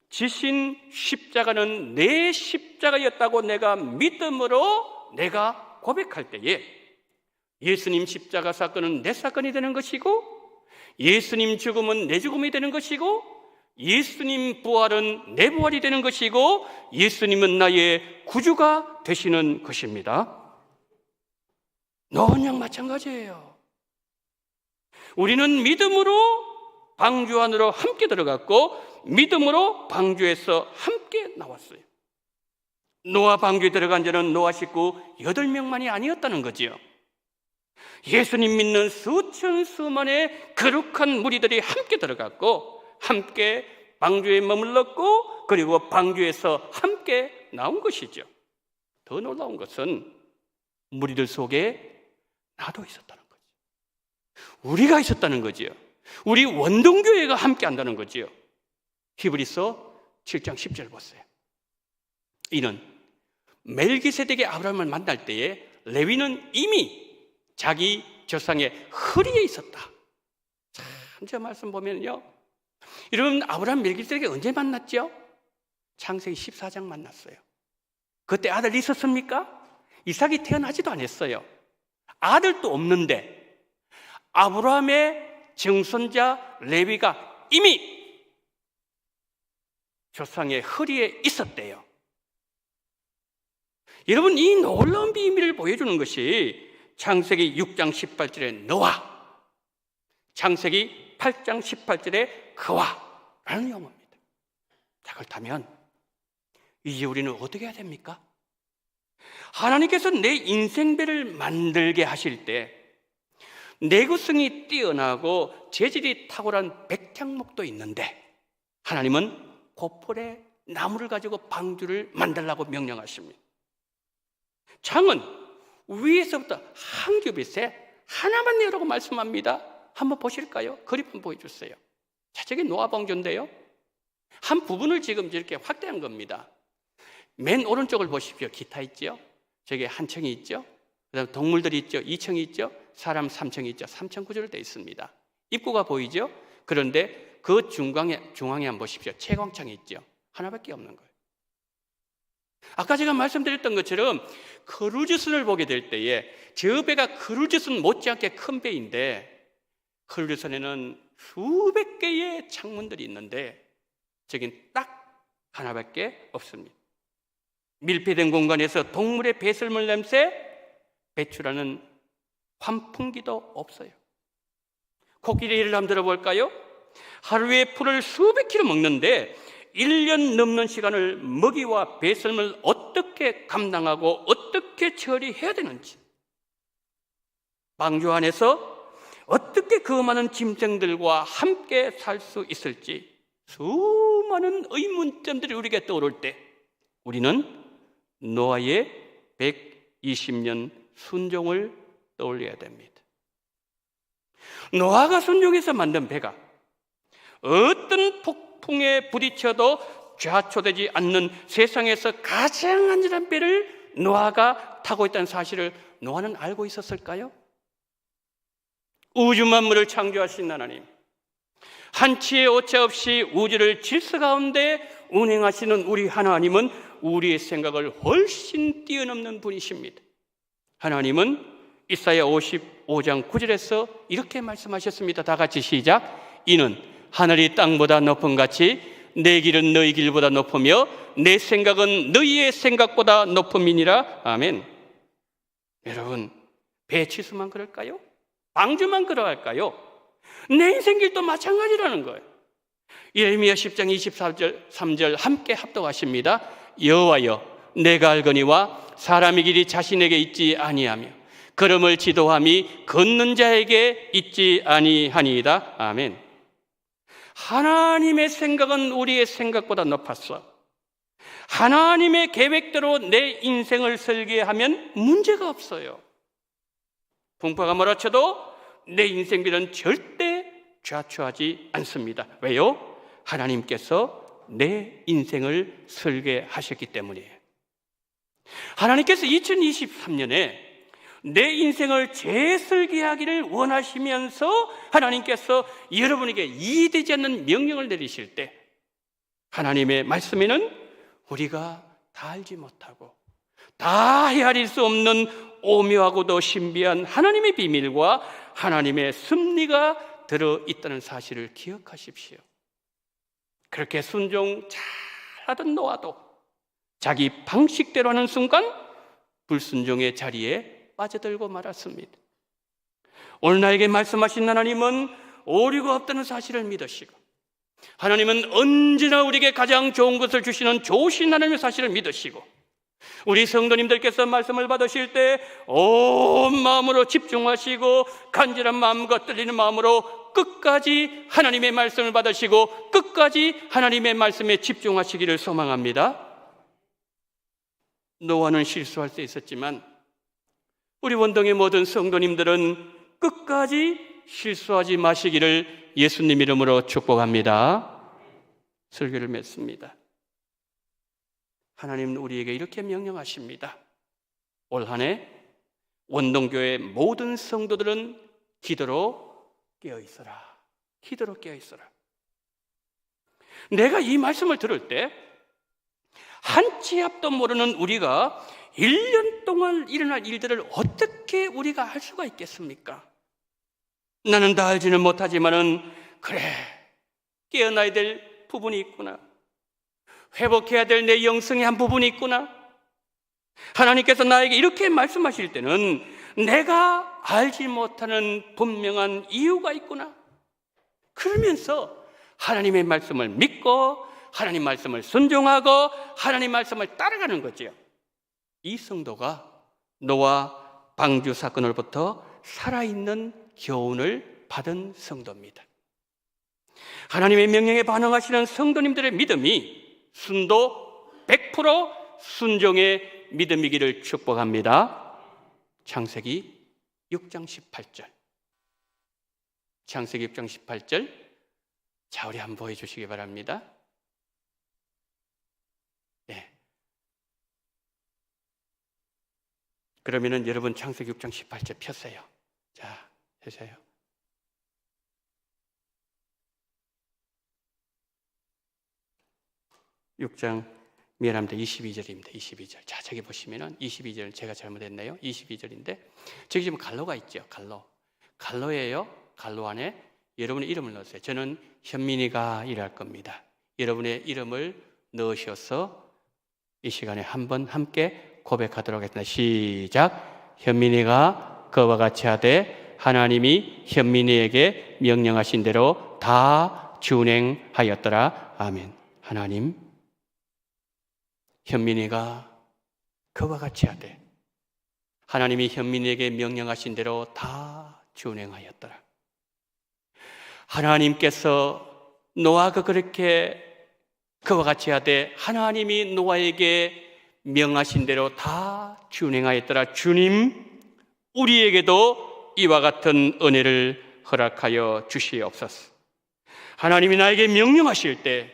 지신 십자가는 내 십자가였다고 내가 믿음으로 내가 고백할 때에 예수님 십자가 사건은 내 사건이 되는 것이고, 예수님 죽음은 내 죽음이 되는 것이고, 예수님 부활은 내 부활이 되는 것이고, 예수님은 나의 구주가 되시는 것입니다. 너랑 마찬가지예요. 우리는 믿음으로 방주 안으로 함께 들어갔고, 믿음으로 방주에서 함께 나왔어요. 노아 방주에 들어간 자는 노아 식구 8명만이 아니었다는 거지요. 예수님 믿는 수천 수만의 거룩한 무리들이 함께 들어갔고, 함께 방주에 머물렀고, 그리고 방주에서 함께 나온 것이죠. 더 놀라운 것은 무리들 속에 나도 있었다는 거죠. 우리가 있었다는 거지요. 우리 원동교회가 함께 한다는 거지요. 히브리서 7장 10절 보세요. 이는 멜기세덱의 아브라함을 만날 때에 레위는 이미 자기 조상의 허리에 있었다. 참, 저 말씀 보면요, 여러분, 아브라함 멜기세덱이 언제 만났죠? 창세기 14장 만났어요. 그때 아들 있었습니까? 이삭이 태어나지도 않았어요. 아들도 없는데 아브라함의 증손자 레위가 이미 조상의 허리에 있었대요. 여러분, 이 놀라운 비밀을 보여주는 것이 창세기 6장 18절의 너와, 창세기 8장 18절의 그와 라는 용어입니다. 자, 그렇다면 이제 우리는 어떻게 해야 됩니까? 하나님께서 내 인생배를 만들게 하실 때 내구성이 뛰어나고 재질이 탁월한 백향목도 있는데, 하나님은 고폴의 나무를 가지고 방주를 만들라고 명령하십니다. 창은 위에서부터 한 규빗에 하나만 내라고 말씀합니다. 한번 보실까요? 그림 한번 보여주세요. 자, 저게 노아 방주인데요, 한 부분을 지금 이렇게 확대한 겁니다. 맨 오른쪽을 보십시오. 기타 있죠? 저게 한 층이 있죠? 그다음에 동물들이 있죠? 2층이 있죠? 사람 3층이 있죠? 3층 구조로 되어 있습니다. 입구가 보이죠? 그런데 그 중앙에 한번 보십시오. 채광창이 있죠? 하나밖에 없는 거예요. 아까 제가 말씀드렸던 것처럼 크루즈선을 보게 될 때에 저 배가 크루즈선 못지않게 큰 배인데 크루즈선에는 수백 개의 창문들이 있는데 저긴 딱 하나밖에 없습니다. 밀폐된 공간에서 동물의 배설물 냄새 배출하는 환풍기도 없어요. 코끼리 예를 한번 들어볼까요? 하루에 풀을 수백 킬로 먹는데 1년 넘는 시간을 먹이와 배설물 어떻게 감당하고 어떻게 처리해야 되는지, 방주 안에서 어떻게 그 많은 짐승들과 함께 살 수 있을지 수많은 의문점들이 우리에게 떠오를 때 우리는 노아의 120년 순종을 떠올려야 됩니다. 노아가 순종해서 만든 배가 어떤 폭풍에 부딪혀도 좌초되지 않는 세상에서 가장 안전한 배를 노아가 타고 있다는 사실을 노아는 알고 있었을까요? 우주 만물을 창조하신 하나님, 한치의 오차 없이 우주를 질서 가운데 운행하시는 우리 하나님은 우리의 생각을 훨씬 뛰어넘는 분이십니다. 하나님은 이사야 55장 9절에서 이렇게 말씀하셨습니다. 다 같이 시작. 이는 하늘이 땅보다 높음 같이 내 길은 너희 길보다 높으며 내 생각은 너희의 생각보다 높음이니라. 아멘. 여러분, 배치수만 그럴까요? 방주만 그러할까요? 내 인생 길도 마찬가지라는 거예요. 예레미야 10장 24절 3절 함께 합독하십니다. 여호와여, 내가 알거니와 사람의 길이 자신에게 있지 아니하며 걸음을 지도함이 걷는 자에게 있지 아니하니이다. 아멘. 하나님의 생각은 우리의 생각보다 높았어. 하나님의 계획대로 내 인생을 설계하면 문제가 없어요. 풍파가 몰아쳐도 내 인생길은 절대 좌초하지 않습니다. 왜요? 하나님께서 내 인생을 설계하셨기 때문이에요. 하나님께서 2023년에 내 인생을 재설계하기를 원하시면서 하나님께서 여러분에게 이해되지 않는 명령을 내리실 때 하나님의 말씀에는 우리가 다 알지 못하고 다 헤아릴 수 없는 오묘하고도 신비한 하나님의 비밀과 하나님의 섭리가 들어있다는 사실을 기억하십시오. 그렇게 순종 잘하던 노아도 자기 방식대로 하는 순간 불순종의 자리에 빠져들고 말았습니다. 오늘 나에게 말씀하신 하나님은 오류가 없다는 사실을 믿으시고 하나님은 언제나 우리에게 가장 좋은 것을 주시는 좋으신 하나님의 사실을 믿으시고 우리 성도님들께서 말씀을 받으실 때 온 마음으로 집중하시고 간절한 마음과 떨리는 마음으로 끝까지 하나님의 말씀을 받으시고 끝까지 하나님의 말씀에 집중하시기를 소망합니다. 노아는 실수할 수 있었지만 우리 원동의 모든 성도님들은 끝까지 실수하지 마시기를 예수님 이름으로 축복합니다. 설교를 맺습니다. 하나님은 우리에게 이렇게 명령하십니다. 올 한 해 원동교회 모든 성도들은 기도로 깨어있어라. 기도로 깨어있어라. 내가 이 말씀을 들을 때 한치 앞도 모르는 우리가 1년 동안 일어날 일들을 어떻게 우리가 할 수가 있겠습니까? 나는 다 알지는 못하지만은 그래, 깨어나야 될 부분이 있구나. 회복해야 될 내 영성의 한 부분이 있구나. 하나님께서 나에게 이렇게 말씀하실 때는 내가 알지 못하는 분명한 이유가 있구나. 그러면서 하나님의 말씀을 믿고 하나님 말씀을 순종하고 하나님 말씀을 따라가는 거죠. 이 성도가 노아 방주 사건으로부터 살아있는 교훈을 받은 성도입니다. 하나님의 명령에 반응하시는 성도님들의 믿음이 순도 100% 순종의 믿음이기를 축복합니다. 창세기 6장 18절. 창세기 6장 18절. 자, 우리 한번 보여주시기 바랍니다. 네. 그러면은 여러분 창세기 6장 18절 폈어요. 자, 펴세요. (6장 미안합니다. 22절입니다. 22절. 자, 저기 보시면은 22절 제가 잘못했네요. 22절인데 저기 지금 갈로가 있죠. 갈로예요. 갈로 안에 여러분의 이름을 넣으세요. 저는 현민이가 일할 겁니다. 여러분의 이름을 넣으셔서 이 시간에 한번 함께 고백하도록 하겠습니다. 시작. 현민이가 그와 같이 하되 하나님이 현민이에게 명령하신 대로 다 준행하였더라. 아멘. 하나님, 현민이가 그와 같이 하되 하나님이 현민이에게 명령하신 대로 다 준행하였더라. 하나님께서 노아가 그렇게 그와 같이 하되 하나님이 노아에게 명하신 대로 다 준행하였더라. 주님, 우리에게도 이와 같은 은혜를 허락하여 주시옵소서. 하나님이 나에게 명령하실 때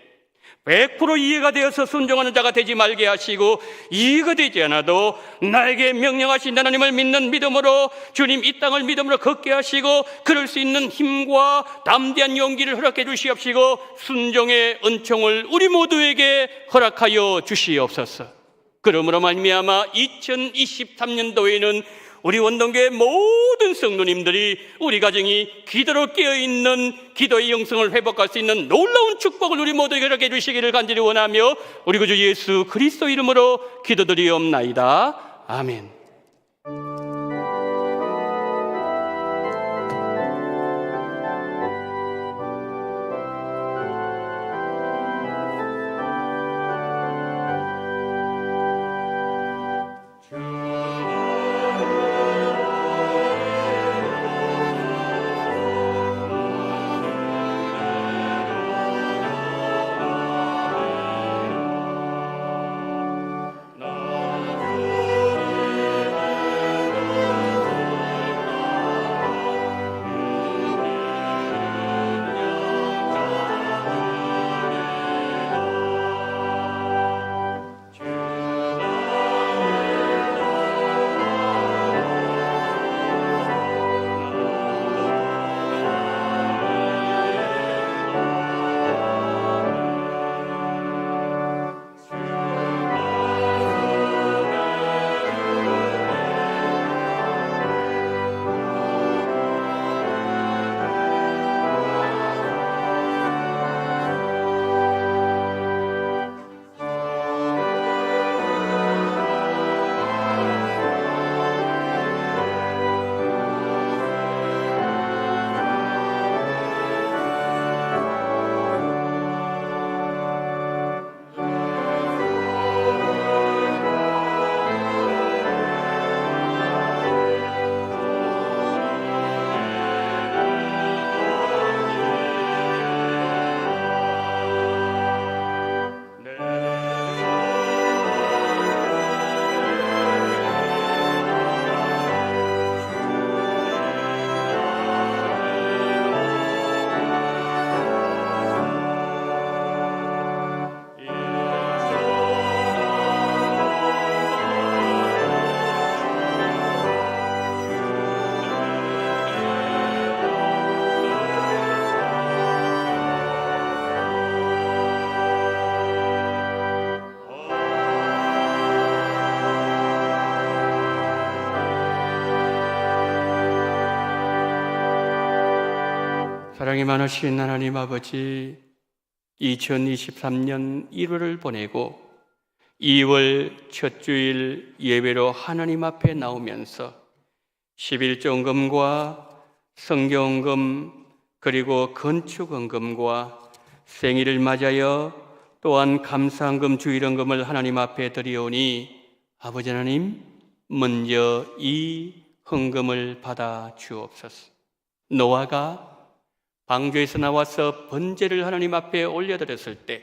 100% 이해가 되어서 순종하는 자가 되지 말게 하시고, 이해가 되지 않아도 나에게 명령하신 하나님을 믿는 믿음으로 주님 이 땅을 믿음으로 걷게 하시고 그럴 수 있는 힘과 담대한 용기를 허락해 주시옵시고 순종의 은총을 우리 모두에게 허락하여 주시옵소서. 그러므로 말미암아 2023년도에는 우리 원동교회 모든 성도님들이 우리 가정이 기도로 깨어있는 기도의 영성을 회복할 수 있는 놀라운 축복을 우리 모두에게 허락해 주시기를 간절히 원하며 우리 구주 예수 그리스도 이름으로 기도드리옵나이다. 아멘. 사랑이 많으신 하나님 아버지, 2023년 1월을 보내고 2월 첫 주일 예배로 하나님 앞에 나오면서 11조헌금과 성경헌금 그리고 건축헌금과 생일을 맞아여 또한 감사헌금 주일헌금을 하나님 앞에 드리오니 아버지 하나님, 먼저 이 헌금을 받아 주옵소서. 노아가 방주에서 나와서 번제를 하나님 앞에 올려드렸을 때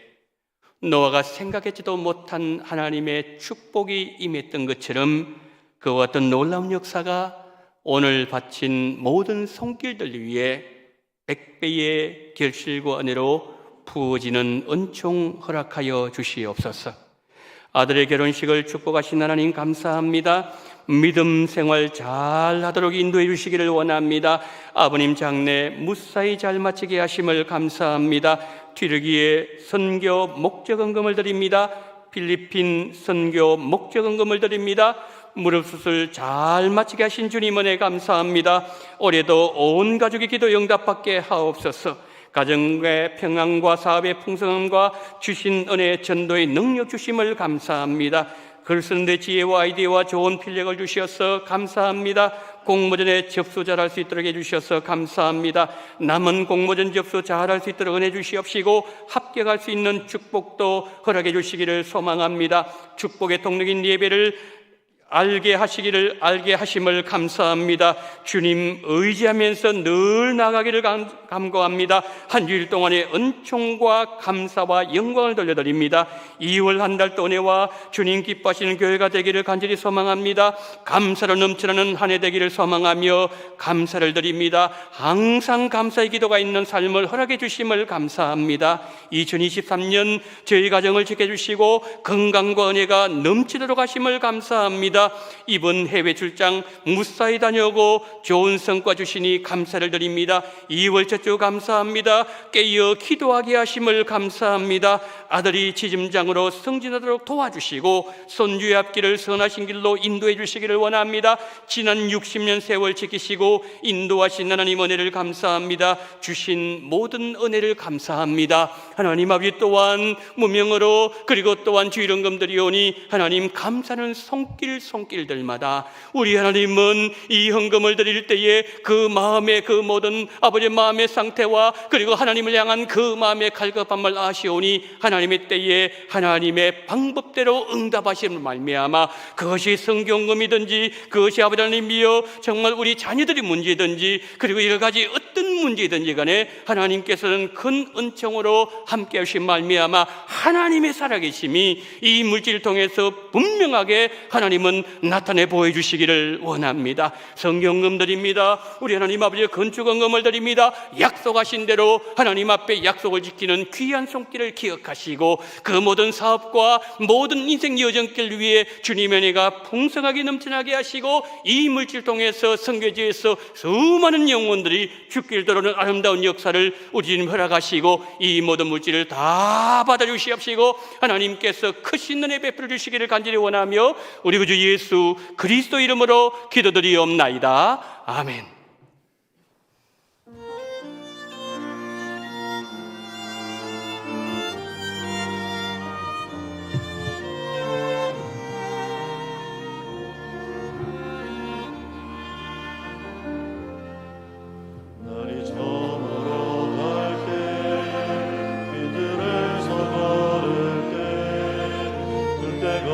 노아가 생각했지도 못한 하나님의 축복이 임했던 것처럼 그와 같은 놀라운 역사가 오늘 바친 모든 손길들 위에 100배의 결실과 은혜로 부어지는 은총 허락하여 주시옵소서. 아들의 결혼식을 축복하신 하나님 감사합니다. 믿음 생활 잘 하도록 인도해 주시기를 원합니다. 아버님 장례 무사히 잘 마치게 하심을 감사합니다. 뒤르기에 선교 목적헌금을 드립니다. 필리핀 선교 목적헌금을 드립니다. 무릎 수술 잘 마치게 하신 주님 은혜 감사합니다. 올해도 온 가족의 기도 응답받게 하옵소서. 가정의 평안과 사업의 풍성함과 주신 은혜 전도의 능력 주심을 감사합니다. 글 쓰는데 지혜와 아이디어와 좋은 필력을 주셔서 감사합니다. 공모전에 접수 잘할 수 있도록 해주셔서 감사합니다. 남은 공모전 접수 잘할 수 있도록 은혜 주시옵시고 합격할 수 있는 축복도 허락해 주시기를 소망합니다. 축복의 동력인 예배를 알게 하심을 감사합니다. 주님 의지하면서 늘 나가기를 간구합니다. 한 주일 동안의 은총과 감사와 영광을 돌려드립니다. 2월 한 달 은혜와 주님 기뻐하시는 교회가 되기를 간절히 소망합니다. 감사로 넘쳐나는 한 해 되기를 소망하며 감사를 드립니다. 항상 감사의 기도가 있는 삶을 허락해 주심을 감사합니다. 2023년 저희 가정을 지켜주시고 건강과 은혜가 넘치도록 하심을 감사합니다. 이번 해외 출장 무사히 다녀오고 좋은 성과 주시니 감사를 드립니다. 2월 첫 주 감사합니다. 깨어 기도하게 하심을 감사합니다. 아들이 지점장으로 승진하도록 도와주시고 손주의 앞길을 선하신 길로 인도해 주시기를 원합니다. 지난 60년 세월 지키시고 인도하신 하나님 은혜를 감사합니다. 주신 모든 은혜를 감사합니다. 하나님 아버지 또한 무명으로 그리고 또한 주일헌금 드리오니 하나님 감사는 손길들마다 우리 하나님은 이 헌금을 드릴 때에 그 마음의 그 모든 아버지의 마음의 상태와 그리고 하나님을 향한 그 마음의 갈급함을 아시오니 하나님의 때에 하나님의 방법대로 응답하심을 말미암아 그것이 성경금이든지 그것이 아버지 하나님이여 정말 우리 자녀들의 문제든지 그리고 여러 가지 어떤 문제든지 간에 하나님께서는 큰 은총으로 함께 하신 말미암아 하나님의 살아계심이 이 물질을 통해서 분명하게 하나님은 나타내 보여주시기를 원합니다. 성경금 드립니다. 우리 하나님 아버지의 건축헌금을 드립니다. 약속하신 대로 하나님 앞에 약속을 지키는 귀한 손길을 기억하시고 그 모든 사업과 모든 인생 여정길 위에 주님의 은혜가 풍성하게 넘쳐나게 하시고 이 물질 통해서 선교지에서 수많은 영혼들이 죽길 도로는 아름다운 역사를 우리 주님 허락하시고 이 모든 물질을 다 받아주시옵시고 하나님께서 크신 은혜 베풀어 주시기를 간절히 원하며 우리 구주 예수 그리스도 이름으로 기도드리옵나이다. 아멘. 날이 저물어 갈 때 빈들에서 걸을 때 그때가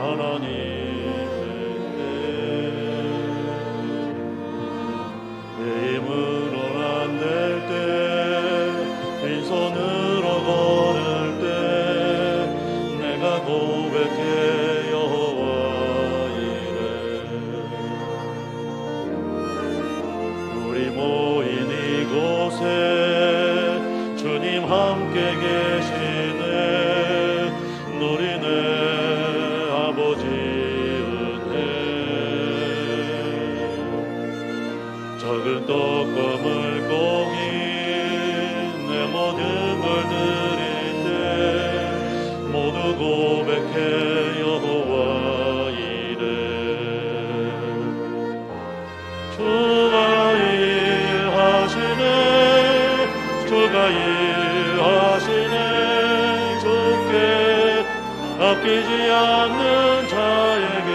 하나님의 내 힘으로 안 될 때 빈손으로 걸을 때 내가 고백해 여호와 이래 우리 모인 이곳에 주님 함께 계시네 누리네 아버지 은혜 작은 떡과 물고기 내 모든 걸 드릴 때 모두 고백해 여호와 이래 주가 일하시네 주가 일하시네 주께 아끼지 않는 자에게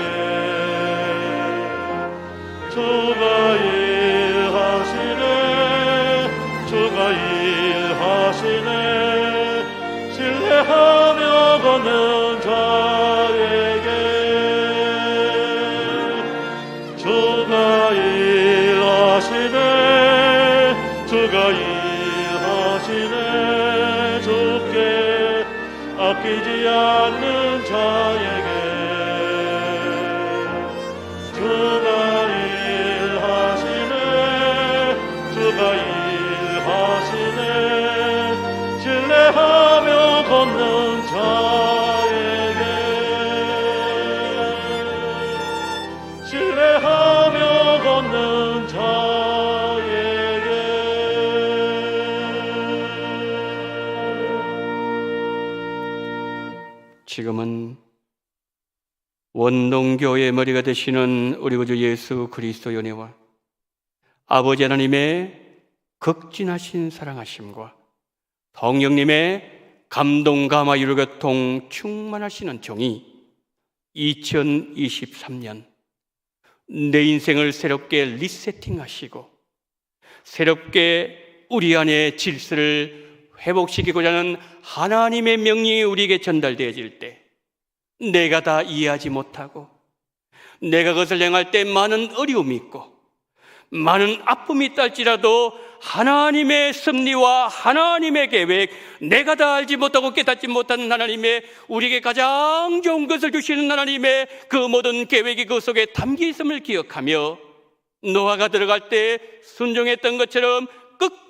주가 일하시네 주가 일하시네 신뢰하며 걷는 자에게 주가 일하시네 주가 일하시네 주께 아끼지 않는 자에게 주가 일하시네 주가 일하시네 신뢰하며 걷는 자에게 신뢰하며 걷는 자에게 원동교회의 머리가 되시는 우리 구주 예수 그리스도의 은혜와 아버지 하나님의 극진하신 사랑하심과 성령님의 감동, 감화, 유로교통 충만하시는 정이 2023년 내 인생을 새롭게 리세팅하시고 새롭게 우리 안의 질서를 회복시키고자 하는 하나님의 명령이 우리에게 전달되어질 때 내가 다 이해하지 못하고 내가 그것을 행할 때 많은 어려움이 있고 많은 아픔이 있다 할지라도 하나님의 섭리와 하나님의 계획, 내가 다 알지 못하고 깨닫지 못하는 하나님의 우리에게 가장 좋은 것을 주시는 하나님의 그 모든 계획이 그 속에 담겨 있음을 기억하며 노아가 들어갈 때 순종했던 것처럼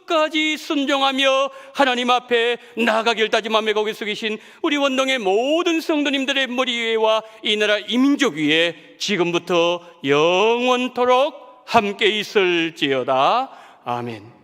끝까지 순종하며 하나님 앞에 나아가길 다짐하며 거기 서 계신 우리 원동의 모든 성도님들의 머리 위에와 이 나라 이민족 위에 지금부터 영원토록 함께 있을지어다. 아멘.